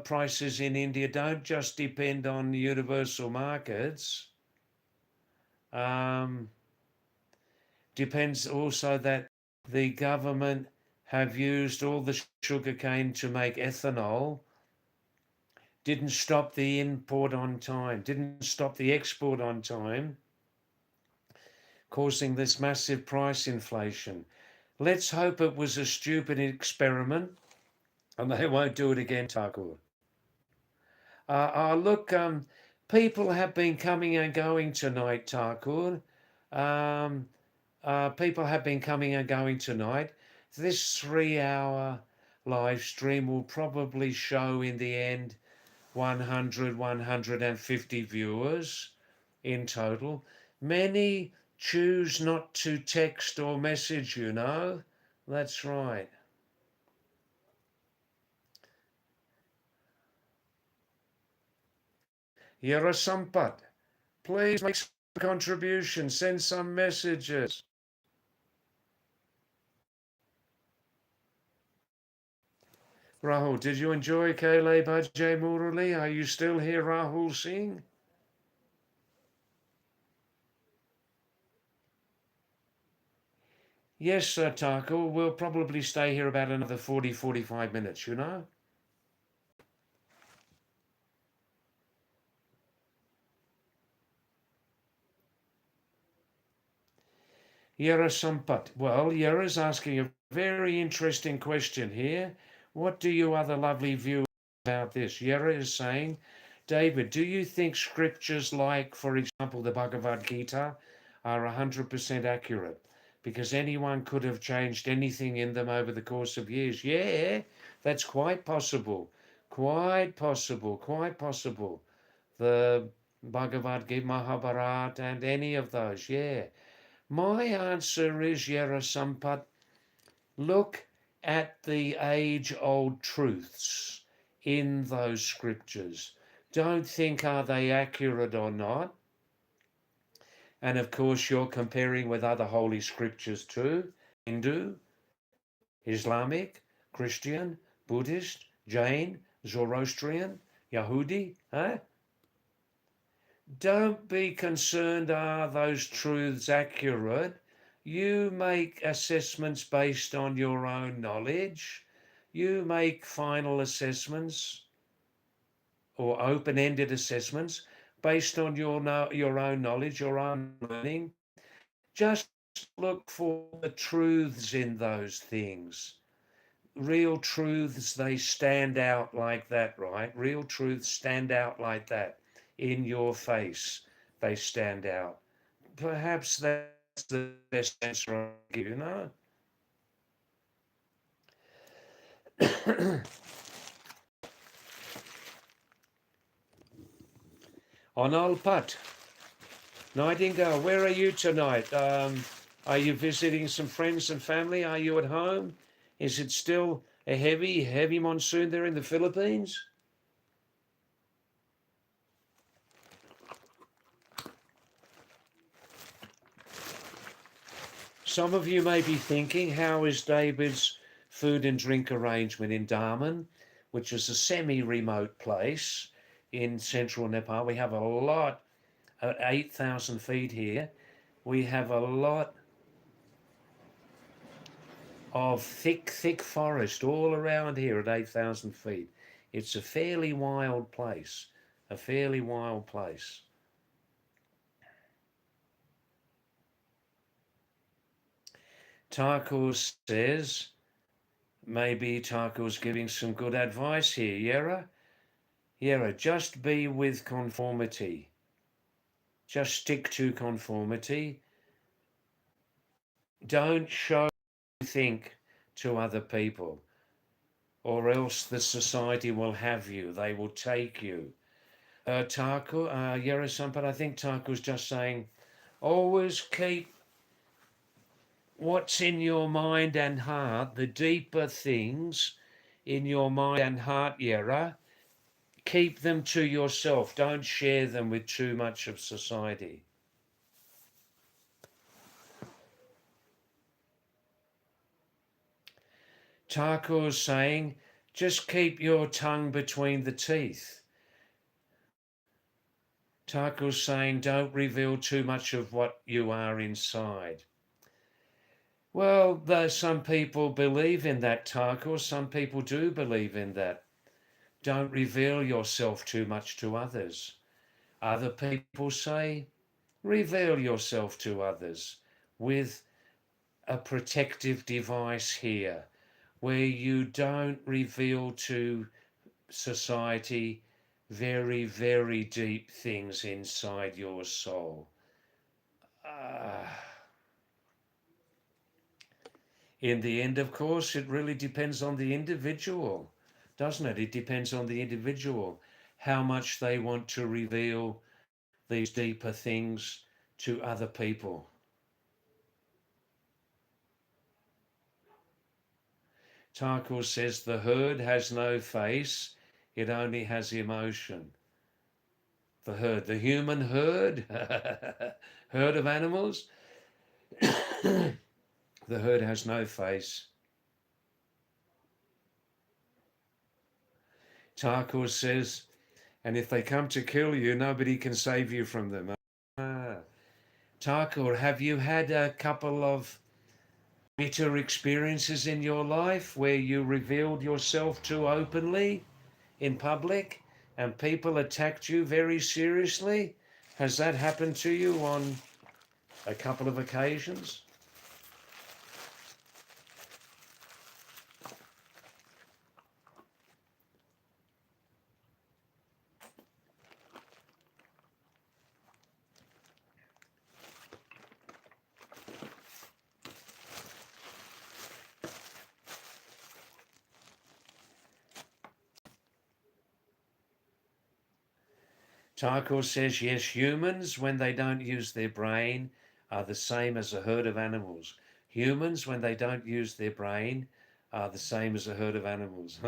prices in India don't just depend on universal markets. Depends also that the government have used all the sugarcane to make ethanol, didn't stop the import on time, didn't stop the export on time, causing this massive price inflation. Let's hope it was a stupid experiment and they won't do it again, Thakur. Look, people have been coming and going tonight, Thakur. People have been coming and going tonight. This 3-hour live stream will probably show in the end 100, 150 viewers in total. Many choose not to text or message, you know. That's right. You're a Sampat. Please make some contribution. Send some messages. Rahul, did you enjoy Kele Bajay Murali? Are you still here, Rahul Singh? Yes, Sir Thakur. We'll probably stay here about another 40, 45 minutes, you know? Yera Sampat. Well, Yera's asking a very interesting question here. What do you other lovely viewers about this? Yera is saying, David, do you think scriptures like, for example, the Bhagavad Gita are 100% accurate? Because anyone could have changed anything in them over the course of years. Yeah, that's quite possible. Quite possible. Quite possible. The Bhagavad Gita, Mahabharata, and any of those. Yeah. My answer is, Yera Sampat, look at the age-old truths in those scriptures. Don't think, are they accurate or not? And of course, you're comparing with other holy scriptures too. Hindu, Islamic, Christian, Buddhist, Jain, Zoroastrian, Yahudi. Huh? Don't be concerned, are those truths accurate? You make assessments based on your own knowledge. You make final assessments or open-ended assessments based on your own knowledge, your own learning. Just look for the truths in those things. Real truths, they stand out like that, right? Real truths stand out like that. In your face, they stand out. Perhaps that's the best answer I can give, you know? On Alpat, Nightingale, where are you tonight? Are you visiting some friends and family? Are you at home? Is it still a heavy monsoon there in the Philippines? Some of you may be thinking, how is David's food and drink arrangement in Daman, which is a semi-remote place in central Nepal? We have a lot at 8,000 feet here. We have a lot of thick forest all around here at 8,000 feet. It's a fairly wild place, a fairly wild place. Thakur says, maybe Thakur's giving some good advice here. Yera, just be with conformity. Just stick to conformity. Don't show think to other people, or else the society will have you. They will take you. Thakur, Yera Sampat, I think Thakur's just saying, always keep what's in your mind and heart, the deeper things in your mind and heart, Yera, keep them to yourself. Don't share them with too much of society. Thakur's saying, just keep your tongue between the teeth. Thakur's saying, don't reveal too much of what you are inside. Well, some people believe in that, Thakur. Some people do believe in that. Don't reveal yourself too much to others. Other people say, reveal yourself to others with a protective device here, where you don't reveal to society very deep things inside your soul. In the end, of course, it really depends on the individual, doesn't it? It depends on the individual, how much they want to reveal these deeper things to other people. Thakur says the herd has no face, it only has emotion. The herd, the human herd, herd of animals, the herd has no face. Thakur says, and if they come to kill you, nobody can save you from them. Thakur, have you had a couple of bitter experiences in your life where you revealed yourself too openly in public and people attacked you very seriously? Has that happened to you on a couple of occasions? Thakur says, yes, humans, when they don't use their brain, are the same as a herd of animals. Humans, when they don't use their brain, are the same as a herd of animals.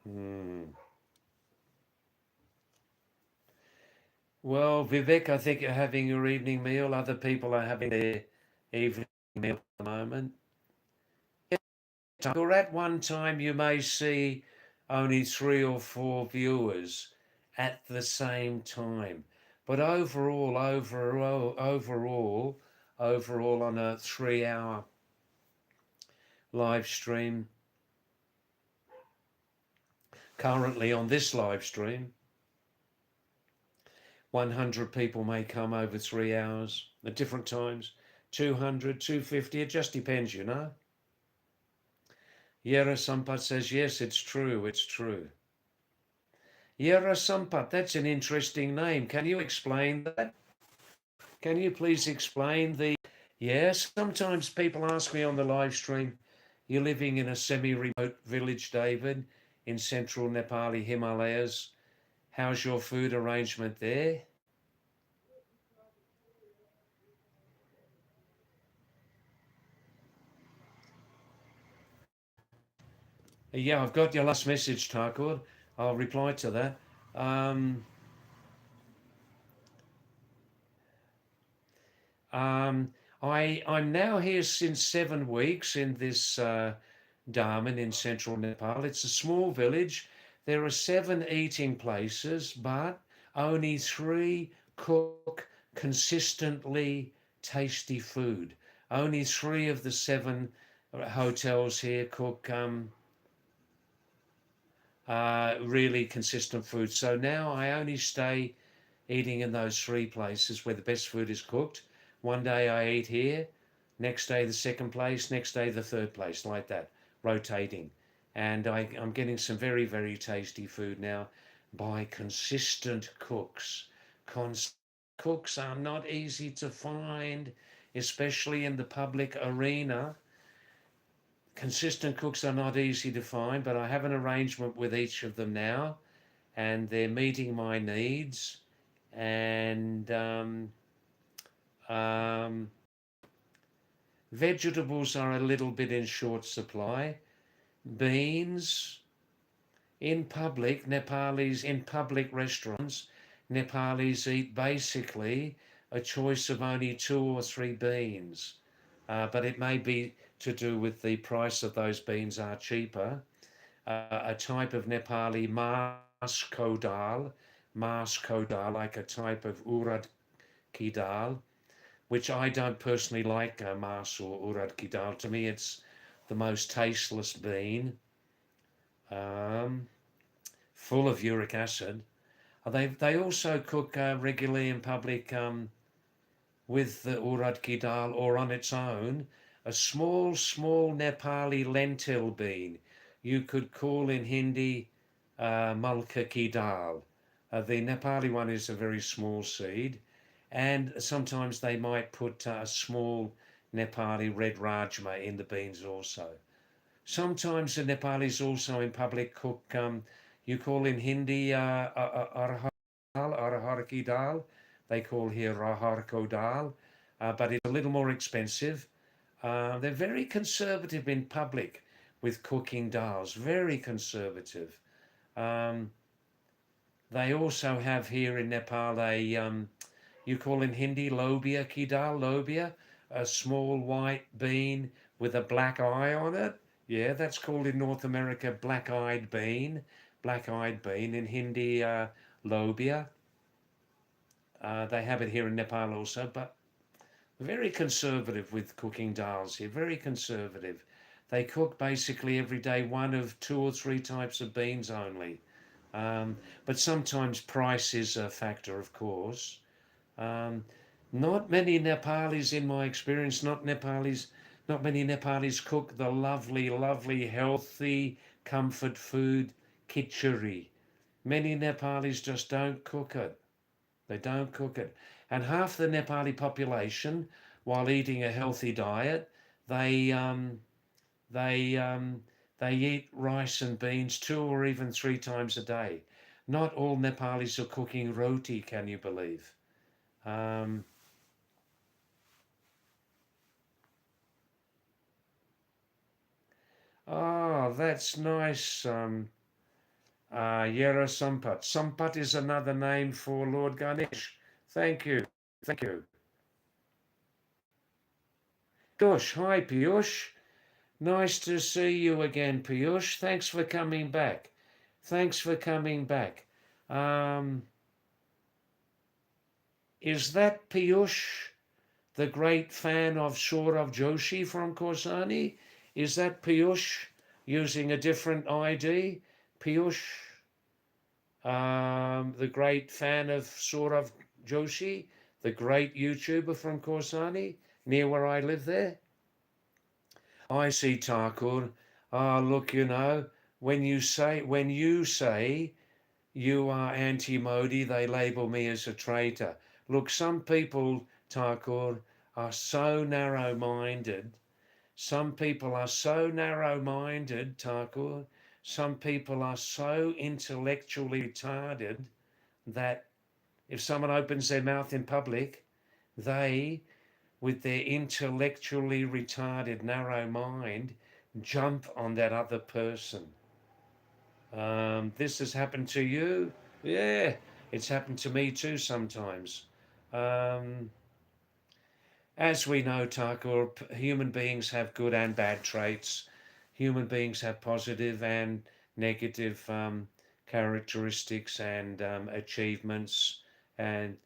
Hmm. Well, Vivek, I think you're having your evening meal. Other people are having their evening meal at the moment. Or at one time, you may see only 3 or 4 viewers at the same time. But overall, on a 3 hour live stream, currently on this live stream, 100 people may come over 3 hours at different times, 200, 250, it just depends, you know. Yera Sampat says, yes, it's true, it's true. Yera Sampat, that's an interesting name. Can you explain that? Can you please explain the... Yes, sometimes people ask me on the live stream, you're living in a semi-remote village, David, in central Nepali Himalayas. How's your food arrangement there? Yeah, I've got your last message, Thakur. I'll reply to that. Um, um, I'm now here since 7 weeks in this Daman in central Nepal. It's a small village. There are 7 eating places, but only 3 cook consistently tasty food. Only 3 of the 7 hotels here cook really consistent food. So now I only stay eating in those 3 places where the best food is cooked. One day I eat here, next day the second place, next day the third place, like that, rotating. And I'm getting some very, very tasty food now by consistent cooks. Cooks are not easy to find, especially in the public arena. Consistent cooks are not easy to find, but I have an arrangement with each of them now, and they're meeting my needs. And um, vegetables are a little bit in short supply. Beans in public, Nepalis in public restaurants, Nepalis eat basically a choice of only 2 or 3 beans. But it may be to do with the price of those beans are cheaper. A type of Nepali mas kodal, like a type of urad ki dal, which I don't personally like, mas or urad ki dal. To me, it's the most tasteless bean, um, full of uric acid. They also cook regularly in public with the urad ki dal or on its own, a small Nepali lentil bean. You could call in Hindi malka ki dal. The Nepali one is a very small seed, and sometimes they might put a small Nepali red rajma in the beans also. Sometimes the Nepalis also in public cook, you call in Hindi arhar ki dal. They call here rahar ko dal, but it's a little more expensive. They're very conservative in public with cooking dals, very conservative. Um, they also have here in Nepal you call in Hindi lobia ki dal, lobia, a small white bean with a black eye on it. Yeah, that's called in North America black-eyed bean. Black-eyed bean in Hindi lobia. They have it here in Nepal also, but very conservative with cooking dals here, very conservative. They cook basically every day 1 of 2 or 3 types of beans only. But sometimes price is a factor, of course. Um, not many Nepalis, in my experience, not many Nepalis cook the lovely, lovely, healthy, comfort food, khichdi. Many Nepalis just don't cook it. They don't cook it. And half the Nepali population, while eating a healthy diet, they um, they They eat rice and beans 2 or even 3 times a day. Not all Nepalis are cooking roti, can you believe? Um, oh, that's nice. Yera Sampat. Sampat is another name for Lord Ganesh. Thank you. Thank you. Gosh, hi Piyush. Nice to see you again, Piyush. Thanks for coming back. Thanks for coming back. Um, is that Piyush, the great fan of Saurav Joshi from Korsani? Is that Piyush using a different ID? Piyush, the great fan of Saurav Joshi, the great YouTuber from Korsani, near where I live there? I see, Thakur. Ah, look, when you say you are anti-Modi, they label me as a traitor. Look, some people, Thakur, are so narrow-minded. Some people are so narrow-minded, Thakur. Some people are so intellectually retarded that if someone opens their mouth in public, they, with their intellectually retarded, narrow mind, jump on that other person. This has happened to you? Yeah, it's happened to me too sometimes. Um, as we know, Thakur, human beings have good and bad traits. Human beings have positive and negative characteristics and achievements. And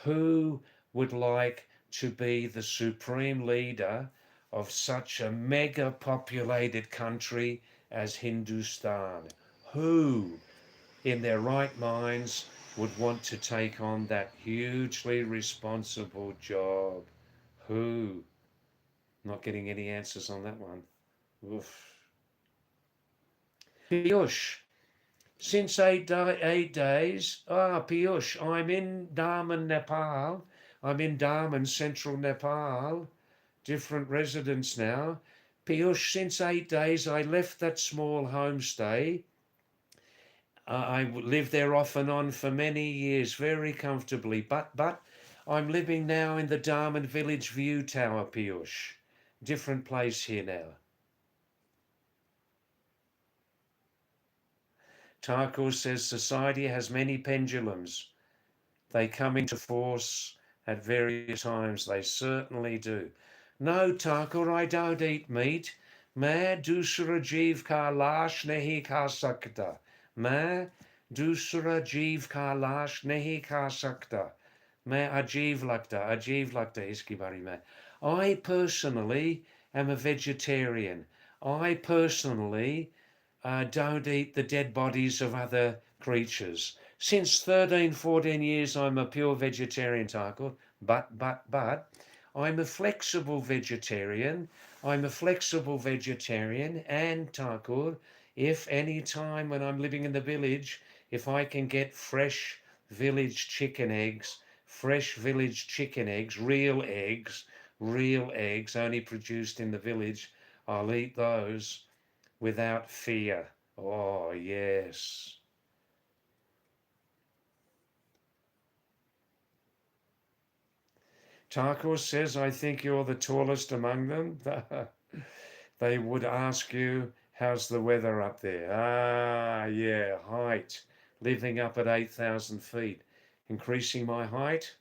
who would like to be the supreme leader of such a mega populated country as Hindustan? Who in their right minds would want to take on that hugely responsible job? Who? Not getting any answers on that one. Oof. Piyush, since 8 days, Piyush, I'm in Daman, Nepal. I'm in Daman, central Nepal. Different residence now. Piyush, since 8 days, I left that small homestay. I lived there off and on for many years, very comfortably. But I'm living now in the Darman Village View Tower, Piyush. Different place here now. Thakur says society has many pendulums. They come into force at various times. They certainly do. No, Thakur, I don't eat meat. मैं दूसरा जीव का लाश नहीं खा सकता. मैं दूसरा जीव का लाश नहीं खा सकता. मैं अजीब लगता इसके बारे में. I personally am a vegetarian. I personally don't eat the dead bodies of other creatures. Since 13, 14 years, I'm a pure vegetarian, Tarkle. But, I'm a flexible vegetarian. I'm a flexible vegetarian, and Tarkle, if any time when I'm living in the village, if I can get fresh village chicken eggs, real eggs only produced in the village, I'll eat those without fear. Oh, yes. Tarkos says, I think you're the tallest among them. They would ask you, how's the weather up there? Ah, yeah, height. Living up at 8,000 feet. Increasing my height?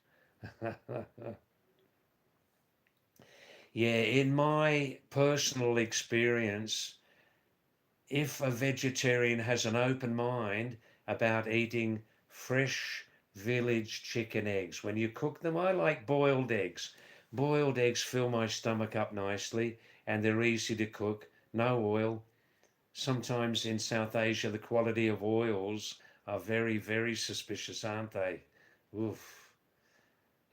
Yeah, in my personal experience, if a vegetarian has an open mind about eating fresh village chicken eggs, when you cook them, I like boiled eggs. Boiled eggs fill my stomach up nicely and they're easy to cook, no oil. Sometimes in South Asia, the quality of oils are very, very suspicious, aren't they? Oof.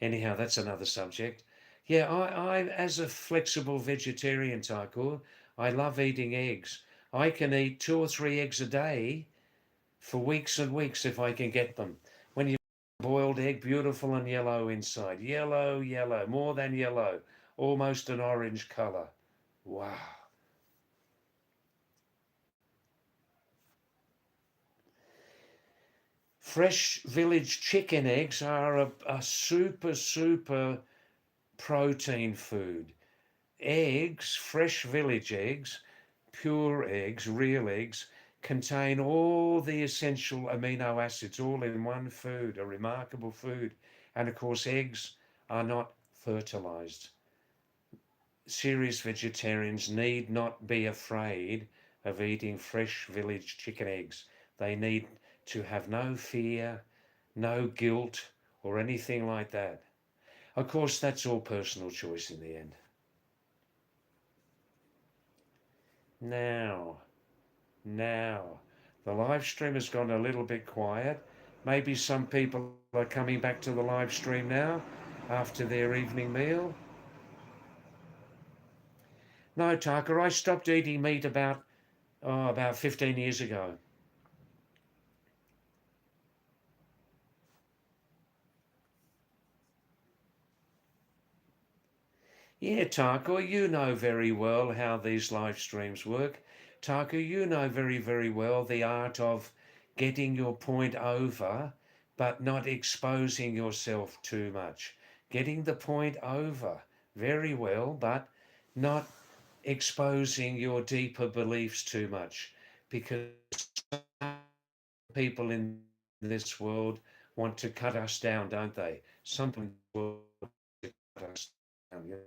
Anyhow, that's another subject. Yeah, I as a flexible vegetarian, Takur, I love eating eggs. I can eat 2 or 3 eggs a day for weeks and weeks if I can get them. When you boiled egg, beautiful and yellow inside. Yellow, yellow, more than yellow. Almost an orange color. Wow. Fresh village chicken eggs are a super protein food. Eggs, fresh village eggs, pure eggs, real eggs, contain all the essential amino acids all in one food, a remarkable food. And of course, eggs are not fertilized. Serious vegetarians need not be afraid of eating fresh village chicken eggs. They need to have no fear, no guilt, or anything like that. Of course, that's all personal choice in the end. Now, the live stream has gone a little bit quiet. Maybe some people are coming back to the live stream now after their evening meal. No, Tucker, I stopped eating meat about 15 years ago. Yeah, Taco, you know very well how these live streams work. Taco, you know very well the art of getting your point over, but not exposing yourself too much. Getting the point over very well, but not exposing your deeper beliefs too much. Because people in this world want to cut us down, don't they? Some people in the world want to cut us down.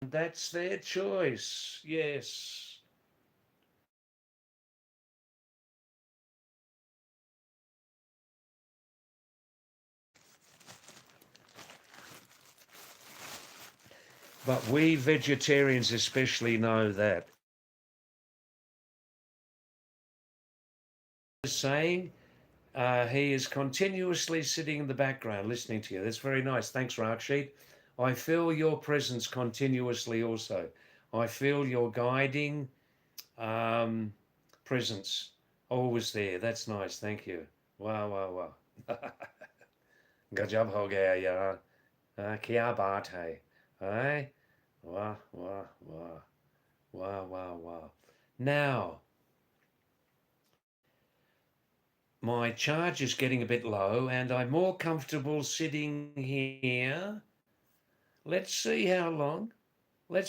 That's their choice. Yes. But we vegetarians especially know that. Saying he is continuously sitting in the background listening to you. That's very nice. Thanks, Rakshit. I feel your presence continuously also. I feel your guiding um, presence always there. That's nice. Thank you. Wow. गजब हो गया यार क्या बात है वाह now my charge is getting a bit low and I'm more comfortable sitting here. Let's see how long we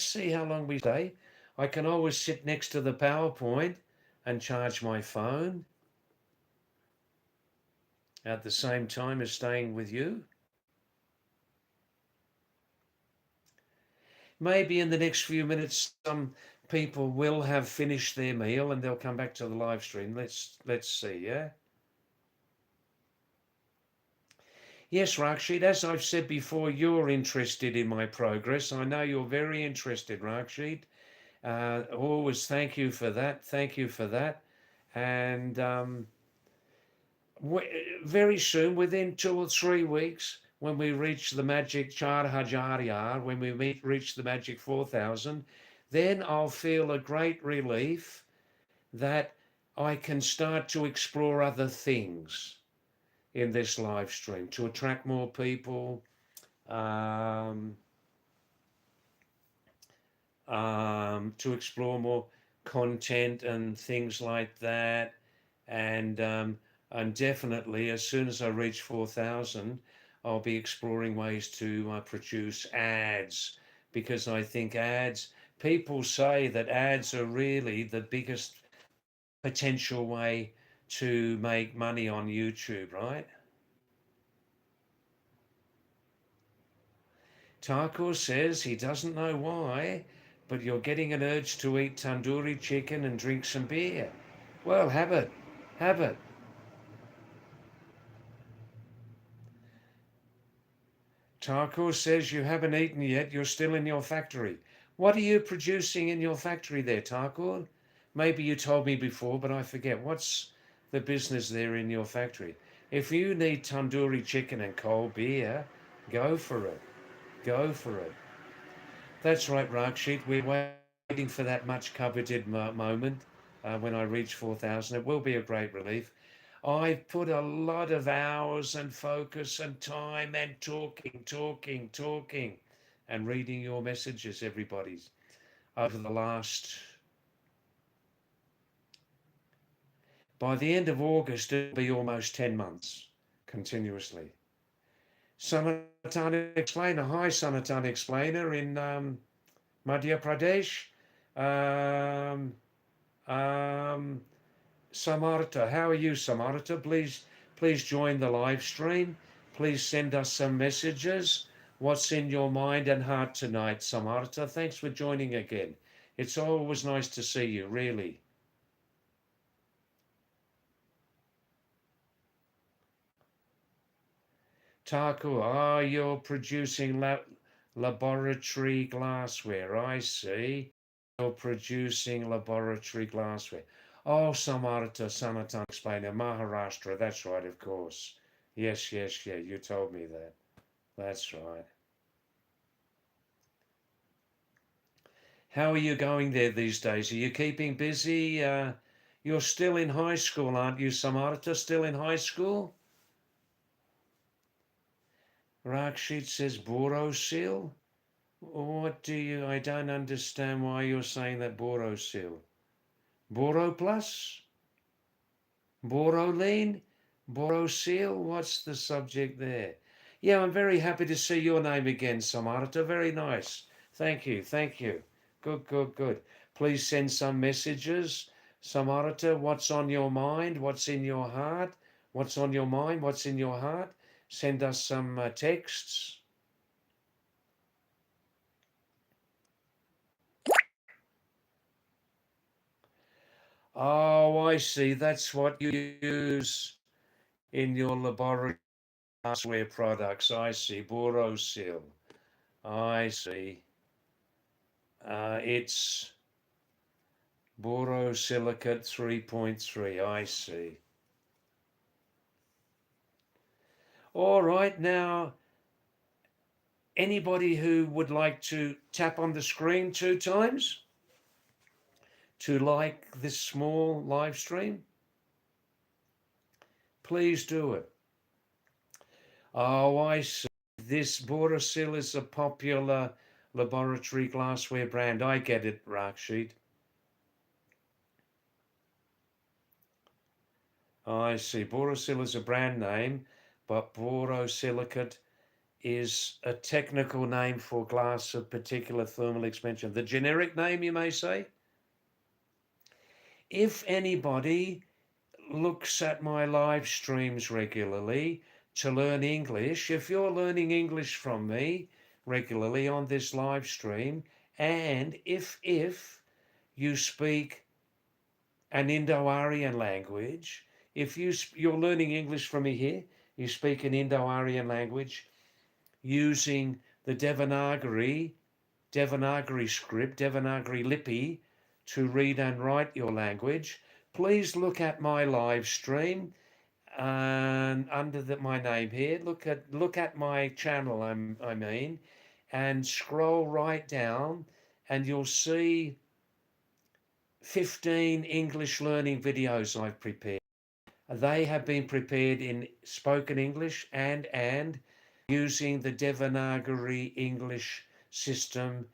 stay. I can always sit next to the PowerPoint and charge my phone at the same time as staying with you. Maybe in the next few minutes some people will have finished their meal and they'll come back to the live stream. Let's see, yeah? Yes, Rakshit, as I've said before, you're interested in my progress. I know you're very interested, Rakshit. Always thank you for that. Thank you for that. And very soon, within 2 or 3 weeks, when we reach the magic 4,000, when we reach the magic 4,000, then I'll feel a great relief that I can start to explore other things in this live stream to attract more people, um, to explore more content and things like that. And definitely, as soon as I reach 4,000, I'll be exploring ways to produce ads, because I think people say that ads are really the biggest potential way to make money on YouTube, right? Taco says he doesn't know why, but you're getting an urge to eat tandoori chicken and drink some beer. Well, have it. Have it. Taco says you haven't eaten yet, you're still in your factory. What are you producing in your factory there, Taco? Maybe you told me before, but I forget. What's the business there in your factory? If you need tandoori chicken and cold beer, go for it. Go for it. That's right, Rakshit. We're waiting for that much coveted moment when I reach 4,000. It will be a great relief. I've put a lot of hours and focus and time and talking, and reading your messages, everybody's, over the last. By the end of August, it'll be almost 10 months continuously. Sanatana Explainer. Hi, Sanatana Explainer in Madhya Pradesh. Um, um, Samarta, how are you, Samarta? Please join the live stream. Please send us some messages. What's in your mind and heart tonight, Samarta? Thanks for joining again. It's always nice to see you, really. Taku, you're producing laboratory glassware. I see. You're producing laboratory glassware. Oh, Samarta, Sanatan Explainer, Maharashtra. That's right, of course. Yes, yeah, you told me that. That's right. How are you going there these days? Are you keeping busy? You're still in high school, aren't you, Samarta? Still in high school? Rakshit says Borosil. What do you? I don't understand why you're saying that Borosil. Boro plus? Boroline? Borosil? What's the subject there? Yeah, I'm very happy to see your name again, Samarta. Very nice. Thank you, thank you. Good. Please send some messages. Samarta, what's on your mind? What's in your heart? What's on your mind? What's in your heart? Send us some texts. Oh, I see. That's what you use in your laboratory glassware products. I see. Borosil. I see. It's borosilicate 3.3. I see. All right. Now, anybody who would like to tap on the screen 2 times to like this small live stream, please do it. Oh, I see. This Borosil is a popular laboratory glassware brand. I get it, Rakshit. I see. Borosil is a brand name, but borosilicate is a technical name for glass of particular thermal expansion. The generic name, you may say. If anybody looks at my live streams regularly to learn English, if you're learning English from me regularly on this live stream, and if you speak an Indo-Aryan language, if you're learning English from me here, you speak an Indo-Aryan language using the Devanagari script, Devanagari Lipi, to read and write your language, please look at my live stream and under my name here. Look at my channel. I mean, and scroll right down, and you'll see 15 English learning videos I've prepared. They have been prepared in spoken English and using the Devanagari English system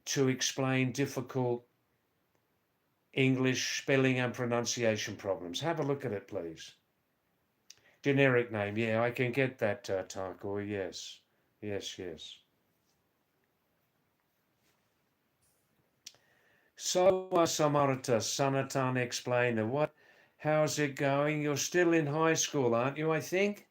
to explain difficult English spelling and pronunciation problems. Have a look at it, please. Generic name, yeah, I can get that, Takur, yes. So, Samarta, Sanatan Explainer, how's it going? You're still in high school, aren't you, I think?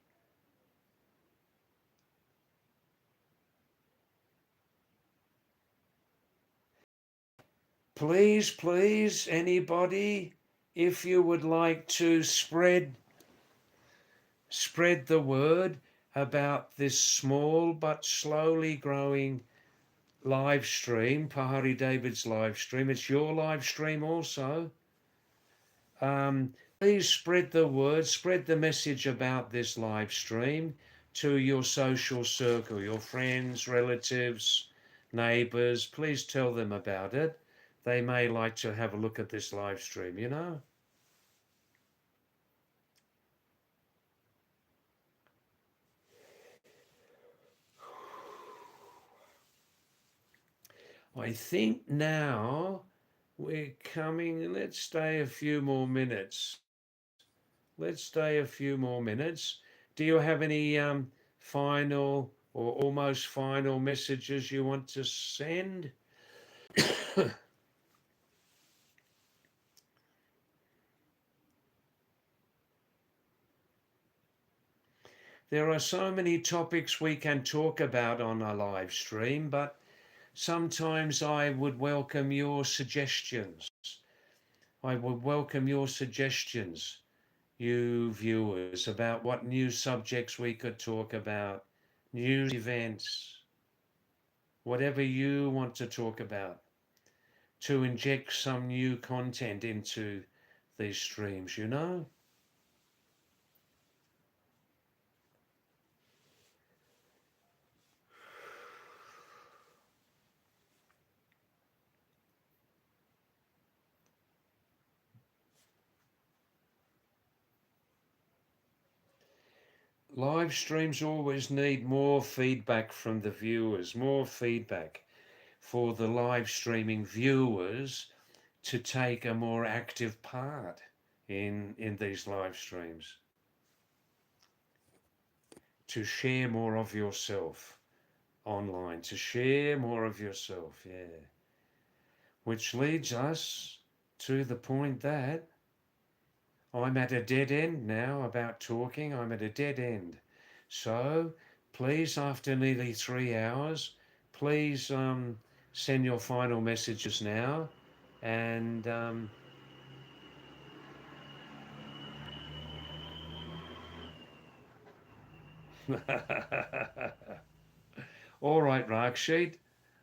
Please, anybody, if you would like to spread the word about this small but slowly growing live stream, Pahadi David's live stream. It's your live stream also. Please spread the word, spread the message about this live stream to your social circle, your friends, relatives, neighbours, please tell them about it. They may like to have a look at this live stream, you know. I think now we're coming, let's stay a few more minutes. Let's stay a few more minutes. Do you have any final or almost final messages you want to send? There are so many topics we can talk about on a live stream, but sometimes I would welcome your suggestions. I would welcome your suggestions, you viewers, about what new subjects we could talk about, news events, whatever you want to talk about, to inject some new content into these streams, you know? Live streams always need more feedback from the viewers, more feedback for the live streaming viewers to take a more active part in these live streams, to share more of yourself online, to share more of yourself, yeah. Which leads us to the point that I'm at a dead end now about talking. I'm at a dead end. So please, after nearly 3 hours, please send your final messages now. And all right, Rakshit.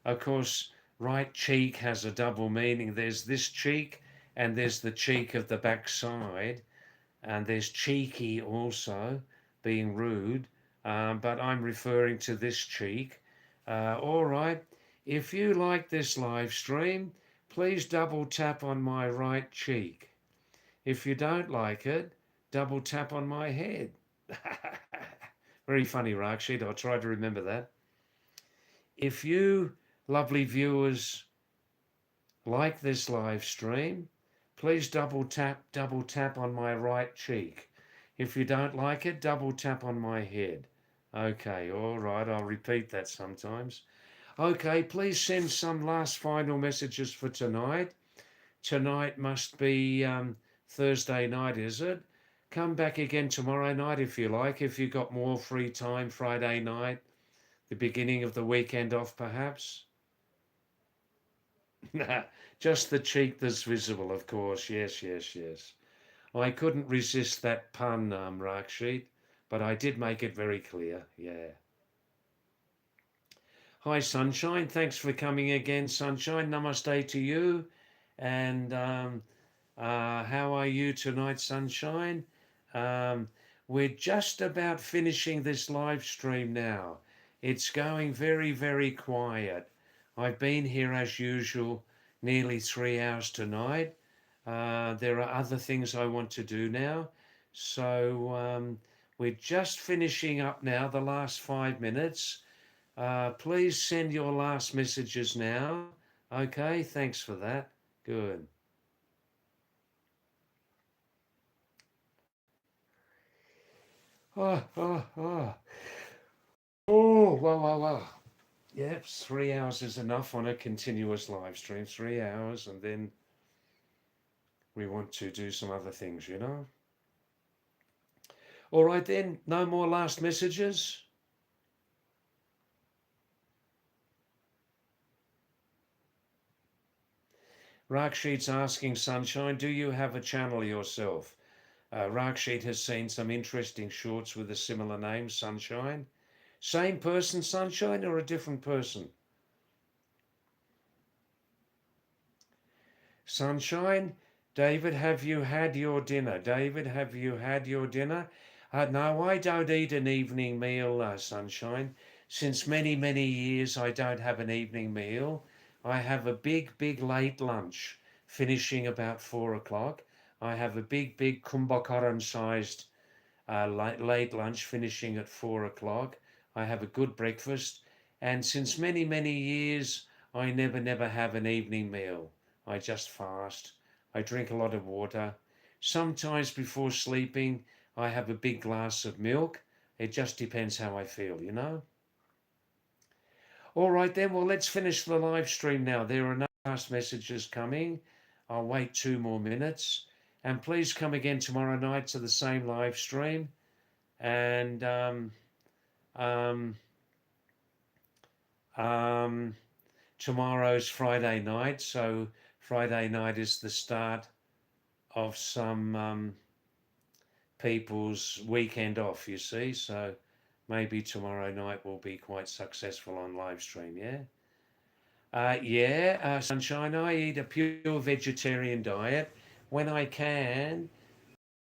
Of course, right cheek has a double meaning. There's this cheek and there's the cheek of the backside. And there's cheeky also, being rude, but I'm referring to this cheek. All right, if you like this live stream, please double tap on my right cheek. If you don't like it, double tap on my head. Very funny, Rakshit. I'll try to remember that. If you, lovely viewers, like this live stream, please double tap on my right cheek. If you don't like it, double tap on my head. Okay, all right, I'll repeat that sometimes. Okay, please send some last final messages for tonight. Tonight must be Thursday night, is it? Come back again tomorrow night if you like, if you've got more free time, Friday night, the beginning of the weekend off perhaps. Just the cheek that's visible, of course. Yes, yes, yes. I couldn't resist that pun, Rakshit, but I did make it very clear. Yeah. Hi, Sunshine. Thanks for coming again, Sunshine. Namaste to you. And how are you tonight, Sunshine? Um, we're just about finishing this live stream now. It's going very, very quiet. I've been here as usual nearly 3 hours tonight. There are other things I want to do now. So we're just finishing up now, the last 5 minutes. Please send your last messages now. Okay, thanks for that. Good. Oh, oh, oh. Oh, wow, wow, wow. Yep, 3 hours is enough on a continuous live stream. 3 hours, and then we want to do some other things, you know. All right, then, no more last messages. Rakshit's asking, Sunshine, do you have a channel yourself? Rakshit has seen some interesting shorts with a similar name, Sunshine. Same person, Sunshine, or a different person? Sunshine, David, have you had your dinner? David, have you had your dinner? No, I don't eat an evening meal, Sunshine. Since many, many years, I don't have an evening meal. I have a big, big late lunch, finishing about 4 o'clock. I have a big, big kumbhakaran-sized late lunch, finishing at 4 o'clock. I have a good breakfast. And since many, many years, I never have an evening meal. I just fast. I drink a lot of water. Sometimes before sleeping, I have a big glass of milk. It just depends how I feel, you know? All right then, well, let's finish the live stream now. There are no last messages coming. I'll wait 2 more minutes. And please come again tomorrow night to the same live stream. And um, tomorrow's Friday night. So Friday night is the start of some people's weekend off, you see. So maybe tomorrow night will be quite successful on live stream, yeah? Sunshine, I eat a pure vegetarian diet. When I can,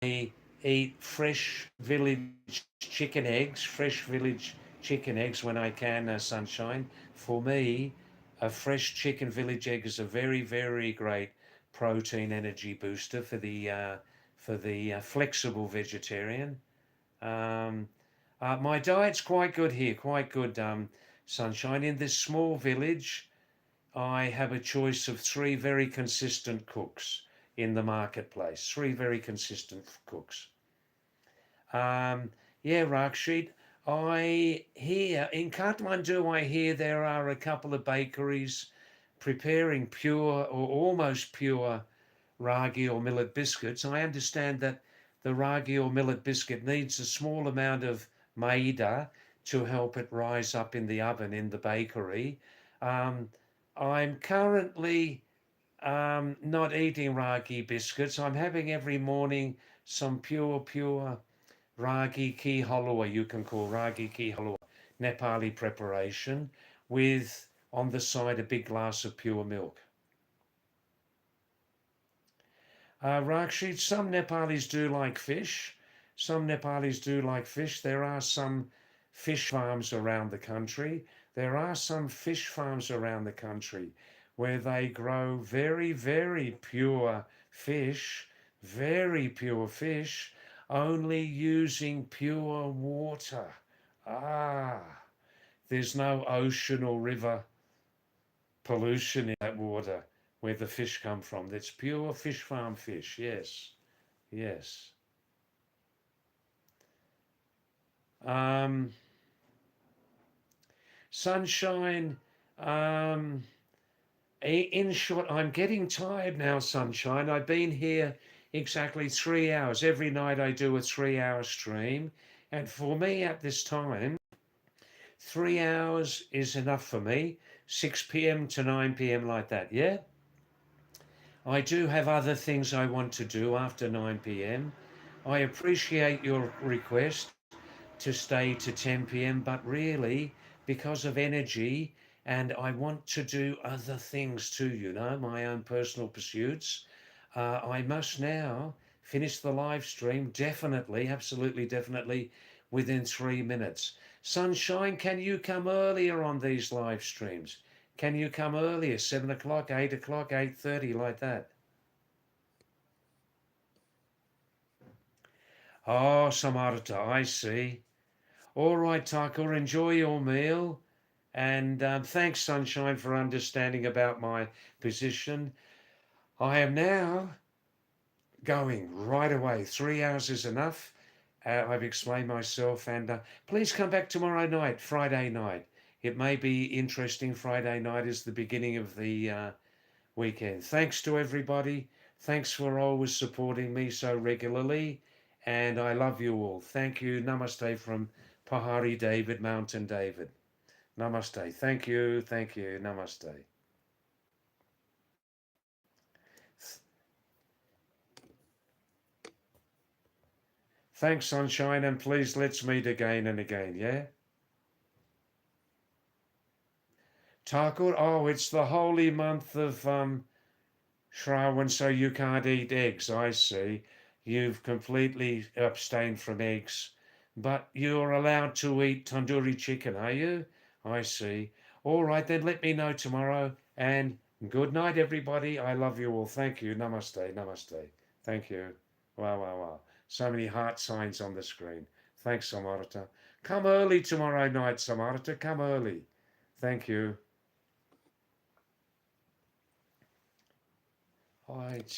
I eat fresh village chicken eggs, fresh village chicken eggs when I can, Sunshine. For me, a fresh chicken village egg is a very, very great protein energy booster for the flexible vegetarian. Um, my diet's quite good here, quite good, Sunshine. In this small village, I have a choice of three very consistent cooks in the marketplace. Three very consistent cooks. Yeah, Rakshit, I hear in Kathmandu, I hear there are a couple of bakeries preparing pure or almost pure ragi or millet biscuits. I understand that the ragi or millet biscuit needs a small amount of maida to help it rise up in the oven in the bakery. Um, I'm currently not eating ragi biscuits. I'm having every morning some pure ragi ki halwa, you can call ragi ki halwa, Nepali preparation, with on the side a big glass of pure milk. Rakshit, some Nepalis do like fish. Some Nepalis do like fish. There are some fish farms around the country. There are some fish farms around the country where they grow very pure fish, only using pure water. There's no ocean or river pollution in that water where the fish come from. That's pure fish farm fish. Yes. Sunshine, in short, I'm getting tired now, Sunshine. I've been here exactly 3 hours. Every night I do a 3-hour stream. And for me at this time, 3 hours is enough for me. 6 p.m. to 9 p.m. like that, yeah? I do have other things I want to do after 9 p.m. I appreciate your request to stay to 10 p.m. but really, because of energy, and I want to do other things too, you know, my own personal pursuits, I must now finish the live stream, definitely, absolutely definitely, within 3 minutes. Sunshine, can you come earlier on these live streams? Can you come earlier, 7 o'clock, 8 o'clock, 8:30, like that? Oh, Samarta, I see. All right, Thakur, enjoy your meal. And thanks, Sunshine, for understanding about my position. I am now going right away. 3 hours is enough. I've explained myself. And please come back tomorrow night, Friday night. It may be interesting. Friday night is the beginning of the weekend. Thanks to everybody. Thanks for always supporting me so regularly. And I love you all. Thank you. Namaste from Pahadi David, Mountain David. Namaste. Thank you. Namaste. Thanks, Sunshine, and please let's meet again and again, yeah? Thakur, oh, it's the holy month of Shravan, so you can't eat eggs, I see. You've completely abstained from eggs But you're allowed to eat tandoori chicken, are you? I see. All right, then let me know tomorrow. And good night, everybody. I love you all. Thank you. Namaste. Namaste. Thank you. Wow, wow, wow. So many heart signs on the screen. Thanks, Samarata. Come early tomorrow night, Samarata. Come early. Thank you. All right.